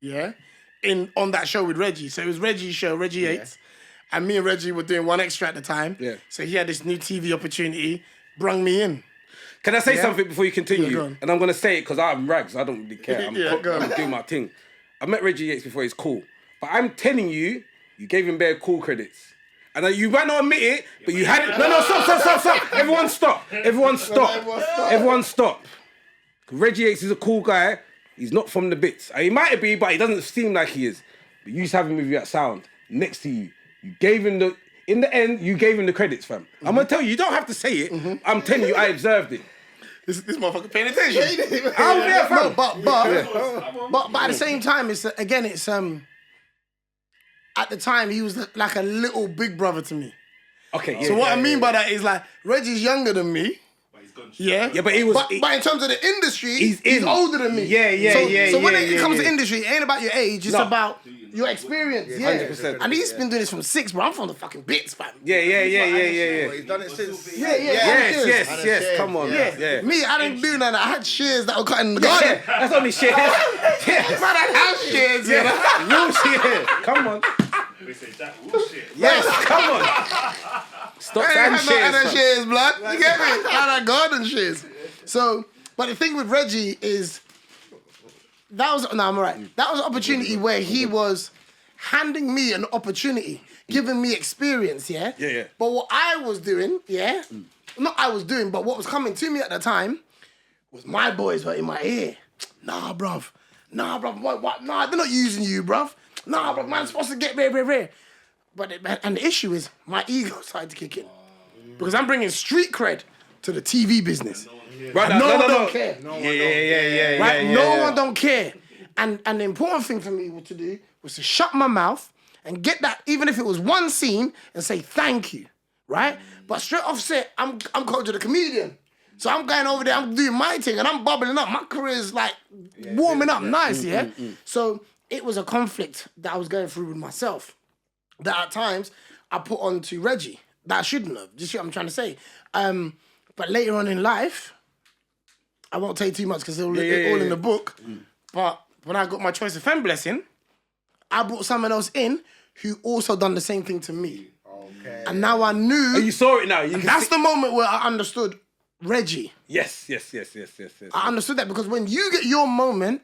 yeah, on that show with Reggie. So it was Reggie's show, Reggie Yates. And me and Reggie were doing One Extra at the time. Yeah. So he had this new TV opportunity, brung me in. Can I say something before you continue? Yeah, and I'm going to say it because I'm rags. I don't really care. I'm doing my thing. I met Reggie Yates before. He's cool. But I'm telling you, you gave him bare cool credits. And you might not admit it, but you had it. No, stop. Everyone stop. Reggie Yates is a cool guy. He's not from the bits. He might be, but he doesn't seem like he is. But you used to have him with you at Sound, next to you. You gave him in the end, you gave him the credits, fam. Mm-hmm. I'm going to tell you, you don't have to say it. Mm-hmm. I'm telling you, I observed it. This motherfucker paying attention. But at the same time, it's at the time, he was like a little big brother to me. Okay, So what I mean by that is like, Reggie's younger than me. Yeah, but he was. But in terms of the industry, he's older than me. So when it comes to industry, it ain't about your age. It's about your experience. 100%. And he's been doing this from 6, bro. I'm from the fucking bits, fam. Yeah. He's done it since. Yes. Come on. Yeah. Me, I didn't do none. I had shears that were cut in the garden. Yeah, that's only shears. Man, I had shears. Real shears. Come on. We say that bullshit. Yes, come on. Stop saying shears. I had shears, blood. You get me? I had garden shears. So, but the thing with Reggie is, I'm all right. That was an opportunity where he was handing me an opportunity, giving me experience, yeah? Yeah. But what I was doing, but what was coming to me at the time was my boys were in my ear. Nah, bruv. What? Nah, they're not using you, bruv. Nah, bruv, man's supposed to get rare. And the issue is, my ego started to kick in. Because I'm bringing street cred to the TV business. Right? No one don't care. No one don't care. And the important thing for me to do was to shut my mouth and get that, even if it was one scene, and say thank you, right? But straight off set, I'm Kojo the comedian. So I'm going over there, I'm doing my thing, and I'm bubbling up. My career's like warming up nice, yeah? So it was a conflict that I was going through with myself that at times I put on to Reggie that I shouldn't have. Do you see what I'm trying to say? But later on in life, I won't tell you too much because it's all in the book. But when I got my choice of femme blessing, I brought someone else in who also done the same thing to me. Okay. And now I knew. Oh, you saw it now. That's the moment where I understood Reggie. Yes. I understood that because when you get your moment,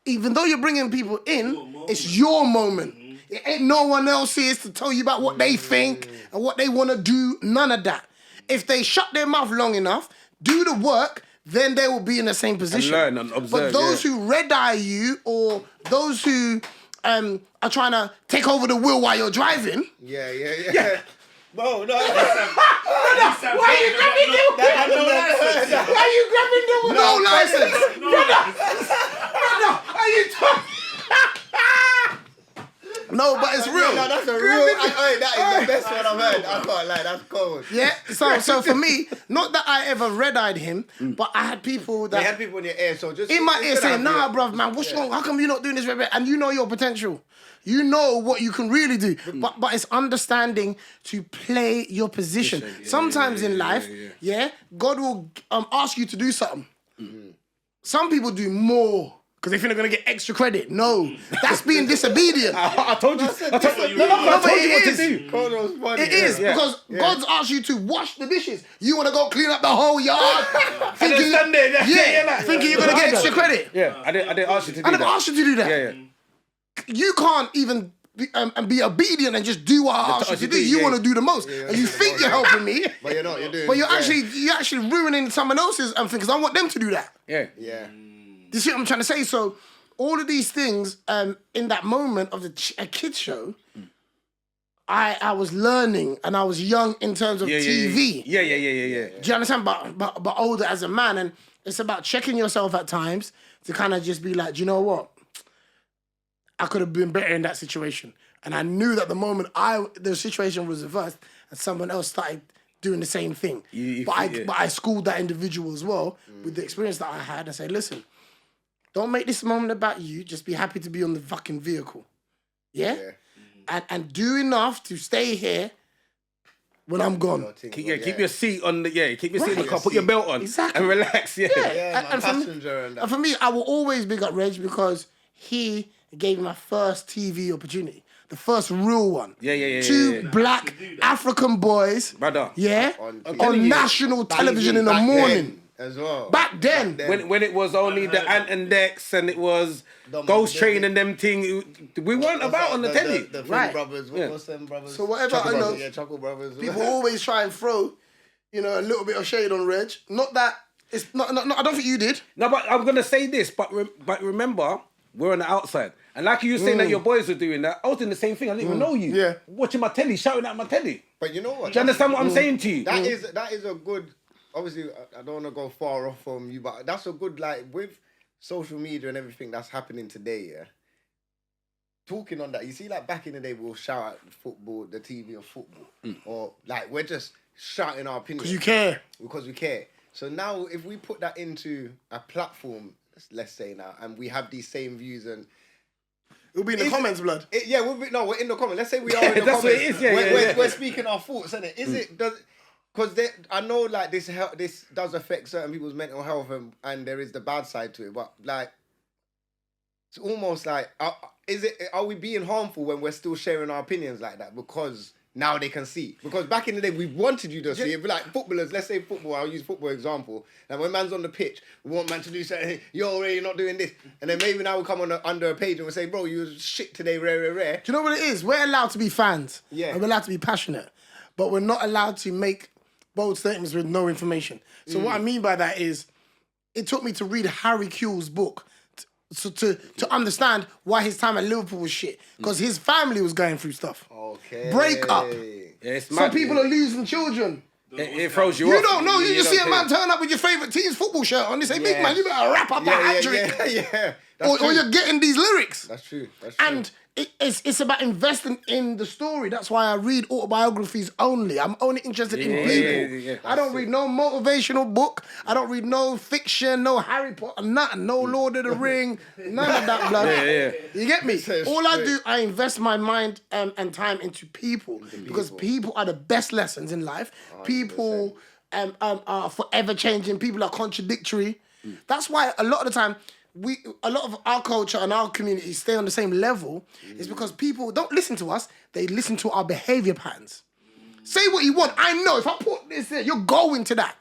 even though you're bringing people in, it's your moment. It ain't no one else here to tell you about what they think and what they want to do. None of that. If they shut their mouth long enough, do the work, then they will be in the same position. And learn and observe. But those who red-eye you or those who are trying to take over the wheel while you're driving. Yeah. No. Why are you grabbing the wheel? Why are you grabbing the wheel? No license. Brother, are you talking? No, but it's real. No, that's a real. That is the best one I've heard. I can't lie, that's cold. Yeah. So for me, not that I ever red-eyed him, but I had people that. You had people in your ear, so just in my ear saying, "Nah, bruv, man, what's wrong? How come you're not doing this?" And you know your potential. You know what you can really do. But it's understanding to play your position. Sometimes in life, God will ask you to do something. Some people do more. Because they think they're going to get extra credit. No, that's being disobedient. I told you. I told you what to do. It is, because God's asked you to wash the dishes. You want to go clean up the whole yard. thinking you're going to get extra credit. Yeah, I didn't ask you to do that. I didn't ask you to do that. Yeah. You can't even be obedient and just do what I asked you to do. You want to do the most. And you think you're helping me. But you're not, you're doing. But you're actually ruining someone else's thing because I want them to do that. Yeah. You see what I'm trying to say? So all of these things in that moment of a kids show, I was learning and I was young in terms of TV. Yeah. Do you understand? But older as a man, and it's about checking yourself at times to kind of just be like, do you know what? I could have been better in that situation. And I knew that the moment the situation was reversed and someone else started doing the same thing. But I schooled that individual as well with the experience that I had and said, listen, don't make this moment about you. Just be happy to be on the fucking vehicle. Yeah? And do enough to stay here when I'm gone. Keep your seat on the keep your seat in the car. Put your belt on and relax. And for me, I will always big up Reg because he It gave me my first TV opportunity. The first real one. Yeah. Two black African boys. Brother. Yeah. On On national television in the back morning. then as well. Back then. When it was only the Ant and Dex and it was Ghost Train and them thing, we weren't about on the telly. The Right. brothers. Yeah. What's them brothers? So whatever Chuckle I know, brothers, yeah, Chuckle brothers. people always try and throw, a little bit of shade on Reg. Not that it's not. I don't think you did. No, but I'm gonna say this. But remember, we're on the outside, and like you were saying that your boys were doing that, I was doing the same thing. I didn't even know you. Yeah. Watching my telly, shouting at my telly. But you know what? Do you understand what I'm saying to you? That is a good. Obviously, I don't want to go far off from you, but that's a good with social media and everything that's happening today. Yeah. Talking on that, you see, back in the day, we'll shout at football, the TV of football, or we're just shouting our opinion Because you care. because we care. So now, if we put that into a platform, let's say now, and we have these same views and. It'll be in the comments, blood. We're in the comments. Let's say we are in the That's what comments. it is, We're speaking our thoughts, isn't it? Because I know this does affect certain people's mental health and there is the bad side to it, but it's almost are we being harmful when we're still sharing our opinions like that because now they can see? Because back in the day we wanted you to see it, but footballers, let's say football, I'll use football example, and when man's on the pitch, we want man to do something, you're not doing this, and then maybe now we'll come under a page and we'll say, bro, you was shit today, rare. Do you know what it is? We're allowed to be fans. Yeah. And we're allowed to be passionate. But we're not allowed to make bold statements with no information. So what I mean by that is, it took me to read Harry Kuehl's book to understand why his time at Liverpool was shit. Because his family was going through stuff. Okay. Break up. Yeah, it's Some mad, people are losing children. It throws you You off. don't know. You just see a don't man care. turn up with your favourite team's football shirt on. They say, big Yeah. man, you better wrap up that hat trick. Yeah. Or you're getting these lyrics. That's true. And it's about investing in the story. That's why I read autobiographies only. I'm only interested in people. Yeah. I don't read no motivational book. I don't read no fiction, no Harry Potter, nothing. No Lord of the Ring, none of that, blood. Yeah. You get me? So All I straight. do, I invest my mind and time into people. Because people are the best lessons in life. People are forever changing. People are contradictory. That's why a lot of the time, a lot of our culture and our community stay on the same level is because people don't listen to us, they listen to our behaviour patterns. Say what you want. I know if I put this there, you're going to that.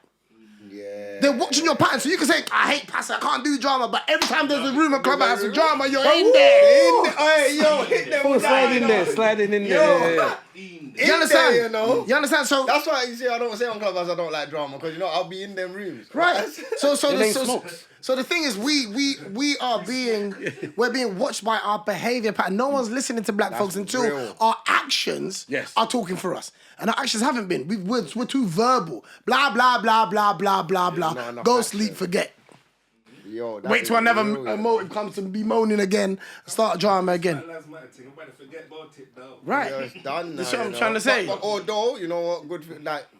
Yeah. They're watching your pattern. So you can say, I hate passer, I can't do drama, but every time there's a room of clubhouse with drama, you're in there. Hey, yo, hit them with that, Sliding in there. Yo. You understand? There, you know? You understand? So That's why you see I don't say on Clubhouse I don't like drama because I'll be in them rooms. right. Smokes. So the thing is, we're being watched by our behaviour pattern. No one's listening to black folks until real. our actions are talking for us, and our actions haven't been. We're too verbal. Blah blah blah blah blah blah blah. enough Go action. sleep, forget. Yo, that Wait is till another real, yo. motive comes to be moaning again. Start drama again. That's my thing. I'm about to forget about it though. Right. Yeah, it's done That's now, what I'm you trying know. to say. But although, you know what,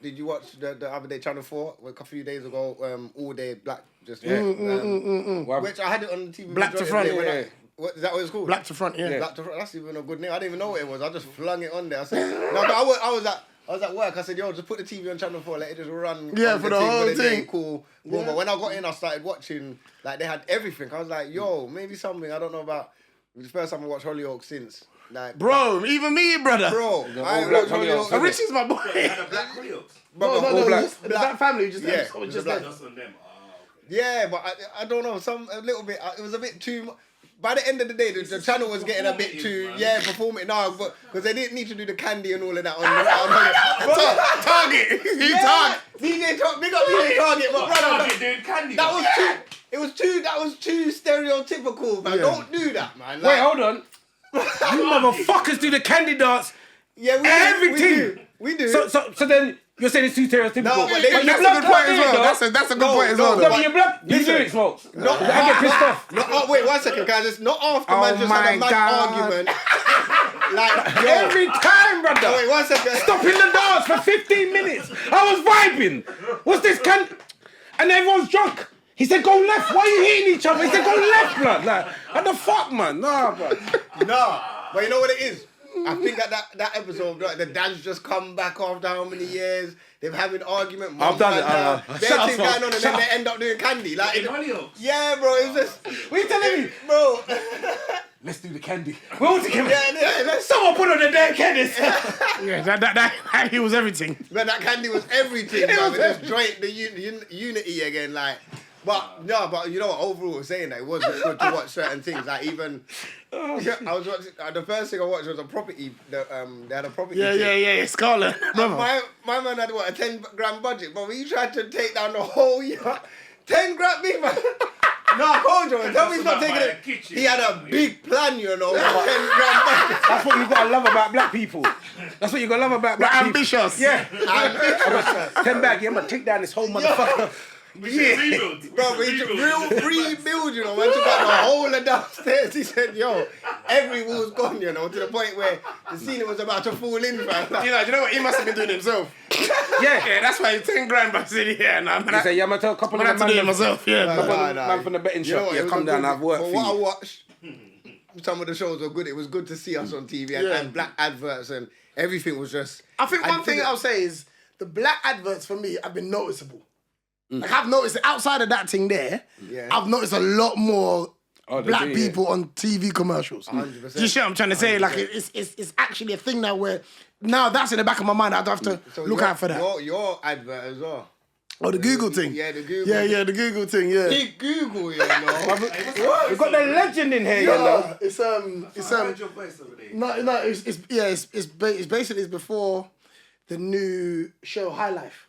did you watch the other day, Channel 4, a few days ago, All Day Black, just, which I had it on the TV. Black to majority front, of the day when yeah. what, is that what it's called? Black to front, yeah. Black to front, that's even a good name. I didn't even know what it was. I just flung it on there. I said, no, but I was at work. I said, yo, just put the TV on Channel 4, let it just run. Yeah, on for the whole day, thing. Cool. Boom. But when I got in, I started watching, they had everything. I was like, yo, maybe something, I don't know about. It was the first time I watched Hollyoaks since. Bro, even me, brother. Bro, I ain't black watched Hollyoaks. Hollyoaks. Richie's my boy. Had a black Hollyoaks. No, black. just that family just Yeah, so just just black. like, Just on them. Yeah, but I don't know, a little bit, it was a bit too much. By the end of the day, the channel was getting a bit too, performative. No, but because they didn't need to do the candy and all of that on Target. DJ Target, big up DJ Target, but brother, Target doing candy. that was too stereotypical, man. Yeah. Don't do that, man. Wait, hold on. You motherfuckers do the candy dance. Yeah, everything. We do. So then you're saying it's too stereotypical. No, but That's a you're good point as well. That's a good point as well. No, though. but you're black. You do it, Smokes. I get pissed off. Wait, 1 second, guys. It's not after Oh man just had a my mad God. argument. Yo. Every time, brother. Wait, 1 second. Stopping the dance for 15 minutes. I was vibing. What's this and everyone's drunk. He said, go left. Why are you hitting each other? He said, go left, blood. Like, what the fuck, man? Nah, bro. No, but you know what it is? I think that episode, the dads just come back after how many years? They're having argument. I've done it. There's Shut up, things going on and Shut then up. they end up doing candy. In Hollyoaks. Yeah, bro, it was just... What are you telling me? Bro. let's do the candy. We're all together. Let's Someone put on the damn candies. Yeah, that he was everything. Man, that candy was everything. It was just joint the unity again, like. But no, but you know what? Overall, saying that it wasn't good to watch certain things. Like even, I was watching. The first thing I watched was a property. They had a property. Yeah. Scarlet. My man had what, a 10 grand budget, but we tried to take down the whole year. 10 grand, big man. No, Kojo, tell me he's not taking it. He had a big plan, you know, 10 grand budget. That's what you gotta love about black people. That's what you gotta love about black people. Ambitious. Yeah. 10 bag, yeah, I'm gonna take down this whole motherfucker. Yeah, bro, rebuild, you know, man. Took out the whole of downstairs. He said, yo, every wall's gone, you know, to the point where the ceiling was about to fall in, fam. You know what? He must have been doing it himself. Yeah, That's why he's 10 grand back in here. Nah, he said, yeah, I'm gonna tell a couple of I have to do it myself. Yeah. man from the betting shop. what, Yeah, it was come a down, good- I've worked but for what I you. watched, some of the shows were good. It was good to see us on TV and black adverts and everything was just... I think one thing I'll say is the black adverts for me have been noticeable. Like I've noticed outside of that thing there, I've noticed a lot more black people on TV commercials. 100%. Do you see what I'm trying to say? Like it's actually a thing now where now that's in the back of my mind. I don't have to look out for that. Your advert as well. Oh, the Google thing. Yeah, the Google. Yeah, the Google thing. Yeah. Big Google, you know. We've got the legend in here, you know. It's I heard your voice over there. no, it's basically before the new show High Life.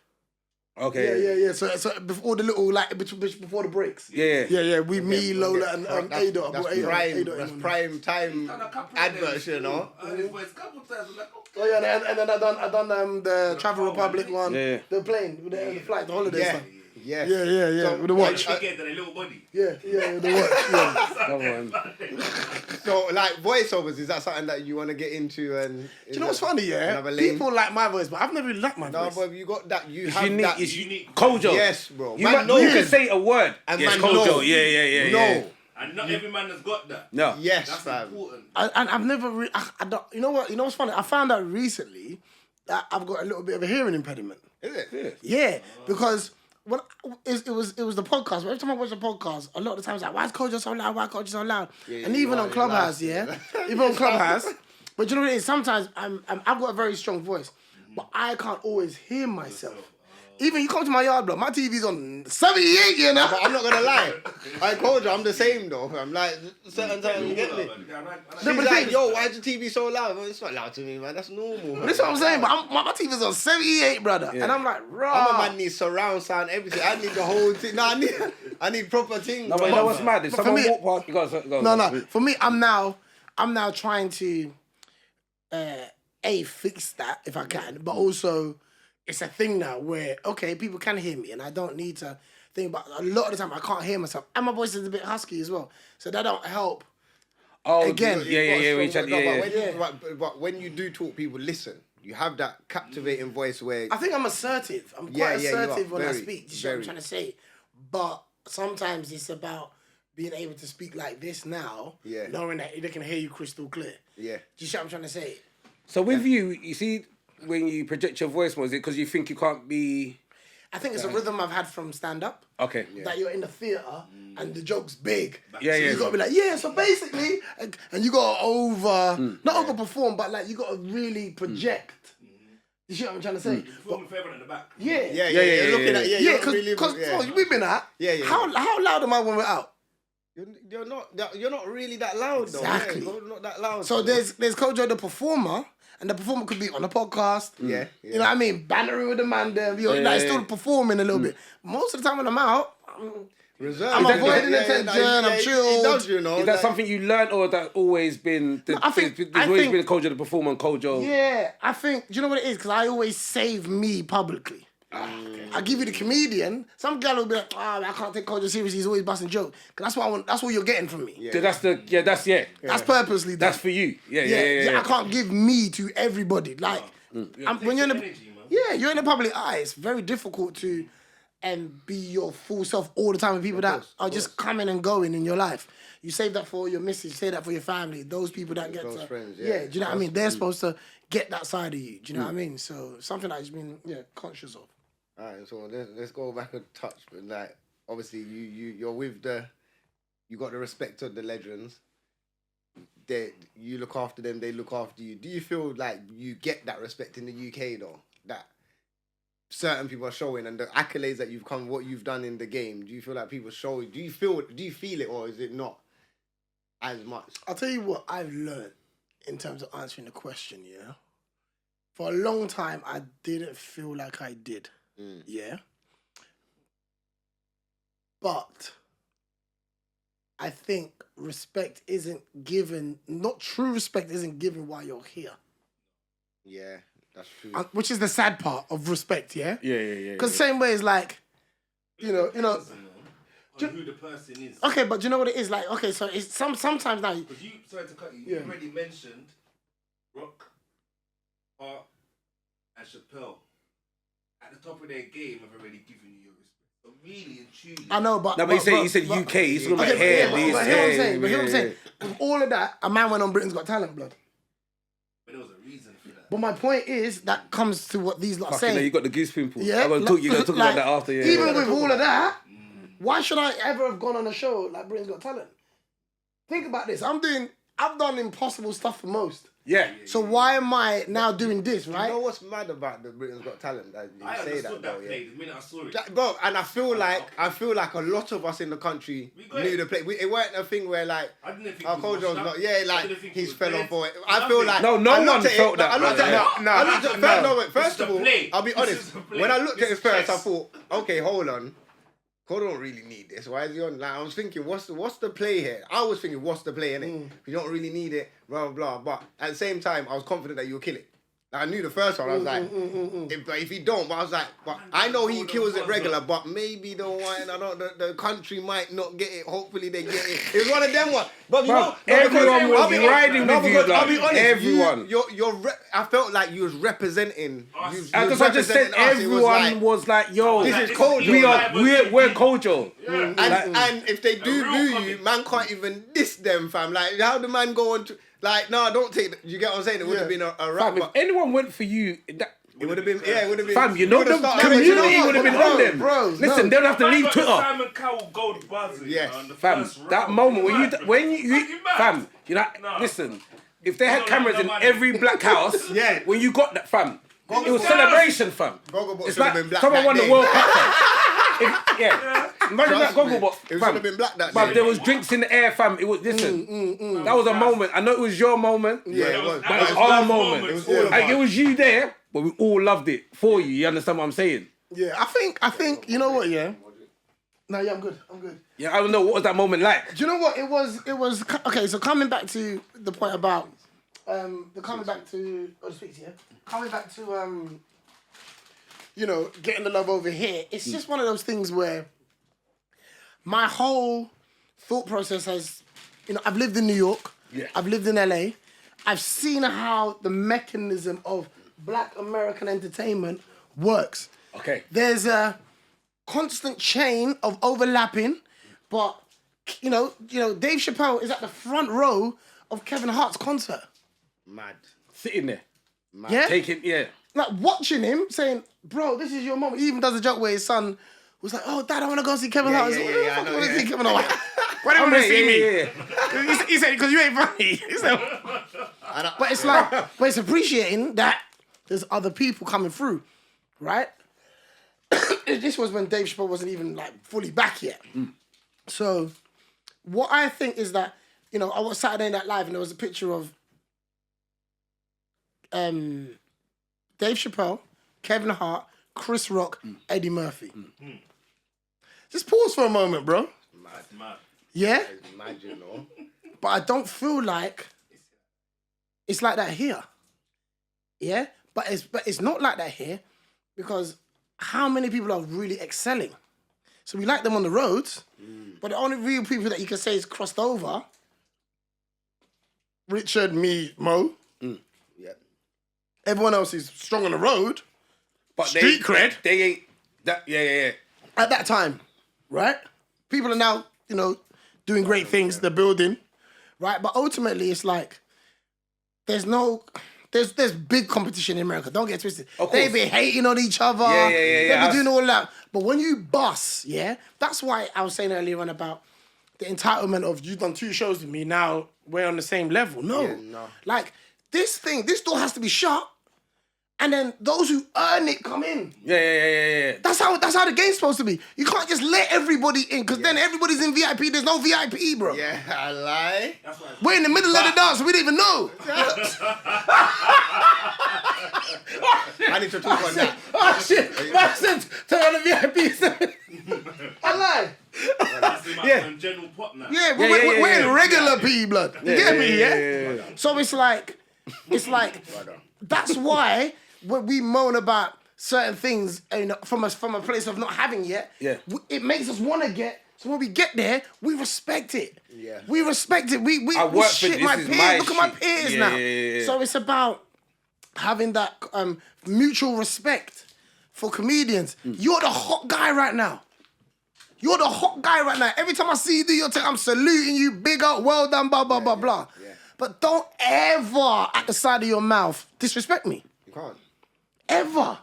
Okay. Yeah. So before the little before the breaks. Yeah. Me, Lola, and Ada. That's prime time adverts, you know. I heard his voice a couple times. I'm like, okay. Oh yeah, and then I done the Travel Republic one. Yeah. The plane, the flight, the holiday stuff. Yeah. Yeah. With the watch. You get that little body. Yeah, with the watch. Yeah. Come on. So, like, voiceovers, is that something that you want to get into? And Do you know what's funny? Yeah, another lane? people like my voice, but I've never really liked my No, voice. but you got that. You It's have unique. that. It's unique. Kojo. Yes, bro. You, Man, you can say a word. And yes, man, Kojo. no. Yeah. No. And not every man has got that. No. Yes, That's fam. important. And I've never. I don't. You know what? You know what's funny? I found out recently that I've got a little bit of a hearing impediment. Is it? Yeah, because when it was the podcast. But every time I watch the podcast, a lot of the times like, why is Kojo so loud? Why is Kojo so loud? And even on Clubhouse, even on Clubhouse. But you know what it is? Sometimes I've got a very strong voice, but I can't always hear myself. Even you come to my yard, bro. My TV's on 78, you know. But I'm not gonna lie. I told you, I'm the same though. I'm like certain times you get me. She's but the like, thing- yo, why is the TV so loud? Well, it's not loud to me, man. That's normal. That's what I'm saying. But my TV's on 78, brother. And I'm like, raw. I'm a man needs surround sound, everything. I need the whole thing. No, I need proper thing. No, but you know what's mad? If But for someone me- walk past, you go. No. For me, I'm now trying to fix that if I can, but also it's a thing now where okay, people can hear me, and I don't need to think about. A lot of the time, I can't hear myself, and my voice is a bit husky as well, so that don't help. Oh, Again, But when you do talk, people listen. You have that captivating voice where I think I'm assertive. I'm quite Yeah, you are. assertive when I Very, speak. Do you know what I'm very. trying to say? But sometimes it's about being able to speak like this now, Yeah. knowing that they can hear you crystal clear. Yeah. Do you see what I'm trying to say? So with you see, when you project your voice more, is it because you think you can't be... I think it's a rhythm I've had from stand-up. Okay. That you're in the theatre and the joke's big. Yeah, so yeah. you got to be like, yeah, so basically, and you got to not overperform, but like you got to really project. You see what I'm trying to say? Performing favourite at the back. Yeah. Yeah. You're looking at Yeah, because we've been at. Yeah. How loud am I when we're out? You're not really that loud though. Exactly. Yeah, you're not that loud. So there's Kojo the performer, and the performer could be on a podcast. Yeah. You know what I mean? Bantering with the man there. Like still performing a little bit. Most of the time when I'm out, Reserve. I'm avoiding attention, I'm chilled. It does, you know. Is that something you learned, or that always been... I think- There's I always think- been Kojo the performer and Kojo... yeah, I think, do you know what it is? Because I always save me publicly. I give you the comedian. Some girl will be like, I can't take Kojo seriously. He's always busting jokes. Because that's what I want. That's what you're getting from me. So that's the... Yeah, that's... Yeah. That's purposely done. That's for you. Yeah. I can't give me to everybody. Like, when you're in the... Energy, man. Yeah, you're in the public eye. It's very difficult to be your full self all the time with people that are just coming and going in your life. You save that for your missus, you save that for your family, those people that get Close to... friends, do you know what I mean? They're supposed to get that side of you. Do you know what I mean? So something that I've been conscious of. All right, so let's go back a touch. But like, obviously, you're with you got the respect of the legends. you look after them, they look after you. Do you feel like you get that respect in the UK though? That certain people are showing and the accolades that you've come, what you've done in the game. Do you feel like people show? Do you feel it, or is it not as much? I'll tell you what I've learned in terms of answering the question. Yeah, for a long time I didn't feel like I did. Yeah, but I think respect isn't given. Not true respect isn't given while you're here. Yeah. That's true. Which is the sad part of respect, yeah? Yeah. Because same way is like, you know. On who the person is. Okay, but do you know what it is? Like, okay, so it's sometimes now. Because sorry to cut you, you already mentioned Rock, Hart, and Chappelle. At the top of their game, have already given you your respect. So really and truly. I know, but. No, but he said UK. He's talking about hair. But hear what I'm saying. But hear what I'm saying. With all of that, a man went on Britain's Got Talent, blood. But there was a reason for that. But my point is, that comes to what these lot are Fucking saying. you got the goose pimples. Yeah, You're gonna talk about that after. Yeah. Even with all of that, why should I ever have gone on a show like Britain's Got Talent? Think about this. I've done impossible stuff for most. Yeah. So why am I now doing this, right? You know what's mad about the Britain's Got Talent? That you I say understood that, that play the minute I saw it. Bro, and I feel like a lot of us in the country knew the play. It weren't a thing where like I didn't think Kojo's not. Yeah, like he's fell off for it. I Nothing. feel like No one felt that. I looked at first of all, I'll be This honest. is the play. When I looked This at it is first, I chess. thought, okay, hold on. Kojo don't really need this. Why is he on? Like, I was thinking, what's the play here? I was thinking, what's the play, innit? You don't really need it, blah, blah, blah. But at the same time, I was confident that you'll kill it. Like, I knew the first one, I was like, if he don't, but I was like, but I know he kills it regular, but maybe the one, the country might not get it. Hopefully they get it. It was one of them ones. But you know, everyone was riding with you, I'll be like, honest, everyone. I felt like you was representing. As I just said, everyone was like, yo, this is Kojo. We're Kojo. And if they do real boo you, comic. man can't even diss them, fam. Like, how the man go on to... Like, no, don't take... You get what I'm saying? It would have been a rap, Fam, if anyone went for you, that... it would have been... Yeah, it would have been... Fam, you know the community would have been on them. Listen, they don't have to leave Twitter. Simon Cowell gold buzzer. Yes. On the Fam, first that round. moment when you Fucking mad. fam, you know, Nah. listen, if they had No, cameras no, in no, every black house, Yeah. when you got that, fam, it was Yes. celebration, fam. Gogglebot It's should have like been black someone that won the day. World Cup, fam. Imagine that Trust me. Gogglebot, It should fam. have been black that But day. there was drinks in the air, fam. It was listen. That was a moment. I know it was your moment. Yeah, it was. But it was our moment. It was all Like, about it was you there, but we all loved it for you. You understand what I'm saying? Yeah, I think, you know what, yeah? No, yeah, I'm good. Yeah, I don't know what was that moment like. Do you know what it was? Okay. So coming back to the point about coming back to you know, getting the love over here. It's just one of those things where my whole thought process has, you know, I've lived in New York. Yeah. I've lived in LA. I've seen how the mechanism of Black American entertainment works. Okay. There's a constant chain of overlapping, but you know, Dave Chappelle is at the front row of Kevin Hart's concert. Mad. Sitting there. Yeah? Taking, yeah. Like watching him saying, bro, this is your moment. He even does a joke where his son was like, oh, Dad, I want to go see Kevin Hart. yeah, He's like, yeah, what the fuck I know, you want to yeah. see Kevin Hart? Why do you want to see me? Yeah. He said, because you ain't funny. He said, but it's like, but it's appreciating that there's other people coming through, right? This was when Dave Chappelle wasn't even like fully back yet. So what I think is that, you know, I was Saturday Night Live and there was a picture of Dave Chappelle, Kevin Hart, Chris Rock, Eddie Murphy. Just pause for a moment, bro. Mad. Yeah? It's mad, you know. But I don't feel like it's like that here. Yeah? But it's not like that here because how many people are really excelling? So we like them on the roads, but the only real people that you can say is crossed over, Richard, me, Mo. Yeah. Everyone else is strong on the road. But Street cred. They ain't that. Yeah. At that time, right? People are now, you know, doing great things. They're building, right? But ultimately, it's like there's big competition in America. Don't get twisted. Of They course. be hating on each other. Yeah. They be doing all that. But when you bust, yeah, that's why I was saying earlier on about the entitlement of you've done 2 shows with me, now we're on the same level. No. Yeah, no. Like, this door has to be shut, and then those who earn it come in. Yeah. That's how the game's supposed to be. You can't just let everybody in, because then everybody's in VIP. There's no VIP, bro. Yeah, I lie. We're in the middle of the dance, so we didn't even know. I need to talk on that. Oh shit! Man said turn on the VIP. I lie. Yeah. General pot now. Yeah, we're in regular P blood. You get me? Yeah. So it's like, that's why when we moan about certain things, you know, from a place of not having yet, it makes us want to get. So when we get there, we respect it. Yeah. We respect it. We shit my peers. Look at my peers now. Yeah. So it's about having that mutual respect for comedians. You're the hot guy right now. You're the hot guy right now. Every time I see you do your thing, I'm saluting you. Big up, well done, blah, blah, blah, blah. Yeah. But don't ever, at the side of your mouth, disrespect me. You can't. Ever.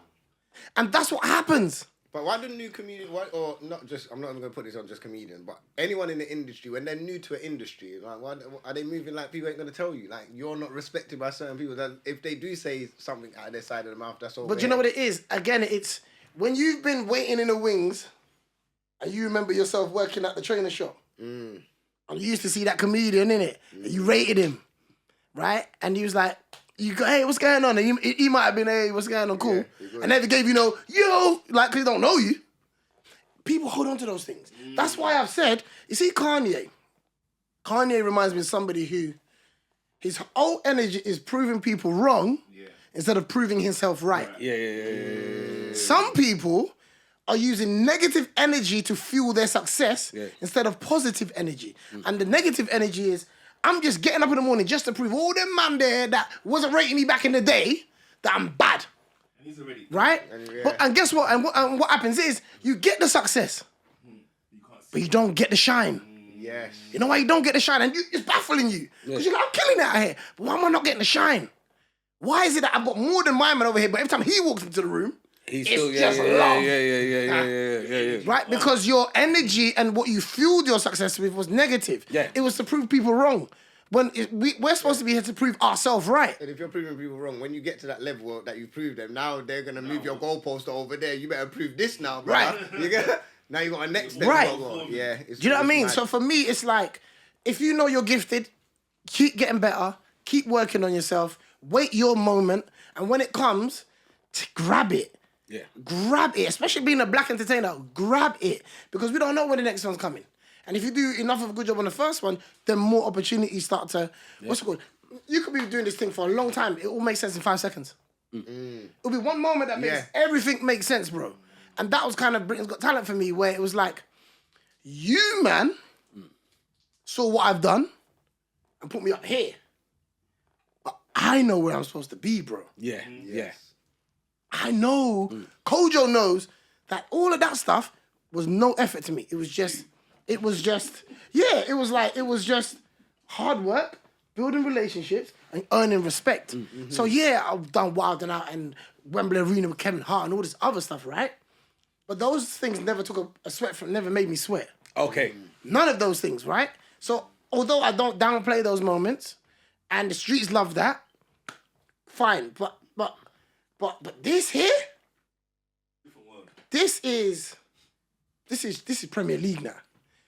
And that's what happens. But why do new comedians, or not just, I'm not even going to put this on just comedians, but anyone in the industry, when they're new to an industry, like, why are they moving like people ain't going to tell you? Like, you're not respected by certain people. That if they do say something out of their side of the mouth, that's all. But you know what it is? Again, it's when you've been waiting in the wings and you remember yourself working at the trainer shop. And you used to see that comedian, innit? And you rated him, right? And he was like, hey, what's going on? And he might have been, hey, what's going on? Cool. Yeah, and never gave you no, yo, like, because he don't know you. People hold on to those things. That's why I've said, you see Kanye. Kanye reminds me of somebody who his whole energy is proving people wrong instead of proving himself right. Yeah. Some people are using negative energy to fuel their success instead of positive energy. And the negative energy is, I'm just getting up in the morning just to prove all them man there that wasn't rating me back in the day that I'm bad. And he's already right? And guess what? And what happens is you get the success, but you don't get the shine. Yes. You know why you don't get the shine? And it's baffling you. Because you're like, I'm killing it out here. But why am I not getting the shine? Why is it that I've got more than my man over here, but every time he walks into the room, He's it's still, just love. Yeah. Right? Because your energy and what you fueled your success with was negative. Yeah. It was to prove people wrong. When we're supposed to be here to prove ourselves right. And if you're proving people wrong, when you get to that level that you prove them, now they're going to move your goalpost over there. You better prove this now, bro. Right. Now you got a next step. Right. Yeah. Do you know what I mean? Mad. So for me, it's like, if you know you're gifted, keep getting better, keep working on yourself, wait your moment, and when it comes, grab it. Yeah. Grab it, especially being a black entertainer, grab it. Because we don't know when the next one's coming. And if you do enough of a good job on the first one, then more opportunities start to, what's it called? You could be doing this thing for a long time. It all makes sense in 5 seconds. It'll be one moment that makes everything make sense, bro. And that was kind of Britain's Got Talent for me, where it was like, you, man, saw what I've done and put me up here. But I know where I'm supposed to be, bro. Yeah. I know. Kojo knows that all of that stuff was no effort to me. It was just hard work, building relationships, and earning respect. So I've done Wild and Out and Wembley Arena with Kevin Hart and all this other stuff, right? But those things never took a sweat from, never made me sweat. Okay. None of those things, right? So although I don't downplay those moments, and the streets love that, fine. But this here, this is Premier League now.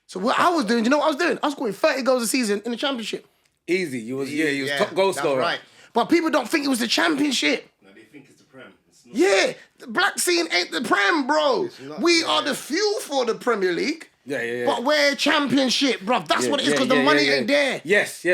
So what I was doing, you know what I was doing? I was scoring 30 goals a season in the Championship. Easy. You was top goal scorer. Right. But people don't think it was the Championship. No, they think it's the Prem. It's not. Yeah, the black scene ain't the Prem, bro. We are the fuel for the Premier League. Yeah. But we're Championship, bro. That's what it is, because the money ain't there. Yes.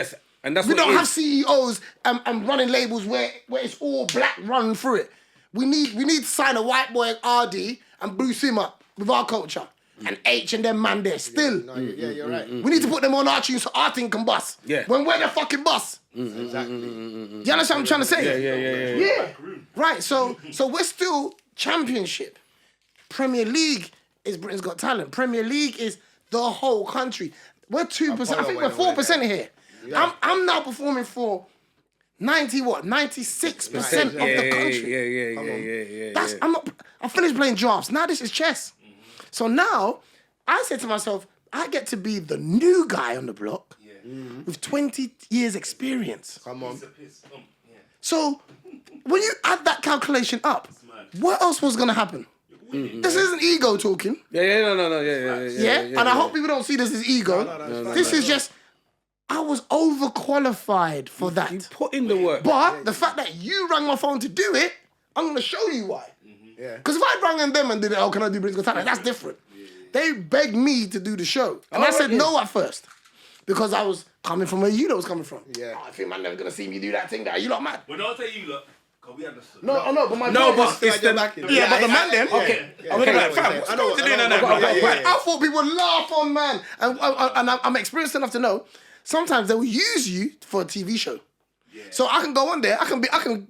And that's We what don't it have is. CEOs and running labels where it's all black running through it. We need to sign a white boy RD and boost him up with our culture. And H and them man there still. You're right. We need to put them on our tune so our thing can bust. Yeah. When we're the fucking boss. Exactly. You understand what I'm trying to say? Yeah. Right. So we're still Championship. Premier League is Britain's Got Talent. Premier League is the whole country. We're 2%. I think we're 4% here. Yeah. I'm now performing for 96% of the country. Yeah. I finished playing drafts. Now this is chess. So now I said to myself, I get to be the new guy on the block Yeah. with 20 years experience. Come on. Piece of piss. Yeah. So when you add that calculation up, what else was going to happen? This isn't ego talking. Yeah. And I hope people don't see this as ego. This is just, I was overqualified for that. You put in the work. But the fact that you rang my phone to do it, I'm going to show you why. Yeah. Because if I rang them and did it, can I do Britain's Got Talent? That's different. They begged me to do the show. And I said no at first. Because I was coming from where you lot was coming from. Yeah. I think man never going to see me do that thing there. You lot mad. Well, don't say you look, because we understood. No, I know, but my No, point but is- it's the... but the man them. Okay. Yeah, Okay, yeah, like, fam, yeah. what's I know, going to do I know, now? I know, yeah. I thought people would laugh on man. And I'm experienced enough to know sometimes they will use you for a TV show. Yeah. So I can go on there, I can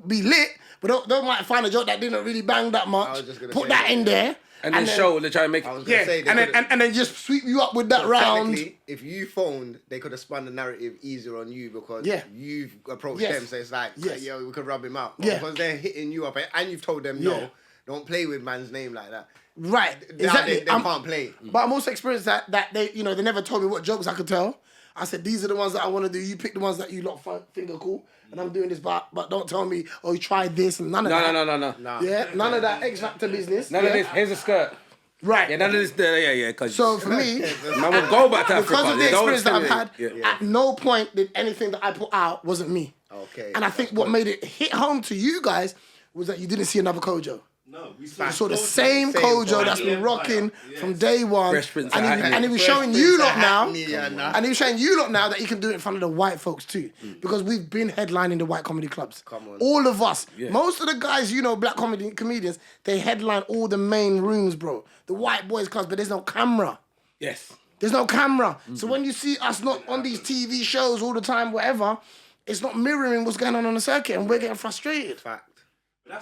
be lit, but they might find a joke that didn't really bang that much. was just gonna Put say that in there. And then show, they try and make I was it... gonna Yeah, say they and could've- then just sweep you up with that round. Technically, if you phoned, they could have spun the narrative easier on you because Yeah. you've approached Yes. them. So it's like, Yes. yo, we could rub him out. But Yeah. because they're hitting you up and you've told them, Yeah. no, don't play with man's name like that. Right, Now exactly. they can't play. But I'm also experienced that they, they never told me what jokes I could tell. I said, these are the ones that I want to do. You pick the ones that you lot think are cool. And I'm doing this, but don't tell me, oh, you tried this and none of that. No. Nah. Yeah, none of that X Factor business. None of yeah? this. Here's a skirt. Right. Yeah, none of this. Yeah, because... So for me, Man will go back to Africa. because of the They don't experience that I've had, stimulate. at no point did anything that I put out wasn't me. Okay. And I think what made it hit home to you guys was that you didn't see another Kojo. No, we saw, You saw the Kojo. same Kojo that's been Empire. rocking Yes. from day one. Fresh Prince and, of he, Hackney. and he was Fresh showing Prince you of lot now. Hackney, yeah, nah. And he was showing you lot now that he can do it in front of the white folks too. Because we've been headlining the white comedy clubs. Come on. All of us. Most of the guys, black comedians, they headline all the main rooms, bro. The white boys clubs, but there's no camera. Yes. There's no camera. So when you see us not on these TV shows all the time, whatever, it's not mirroring what's going on the circuit and we're getting frustrated. Fact.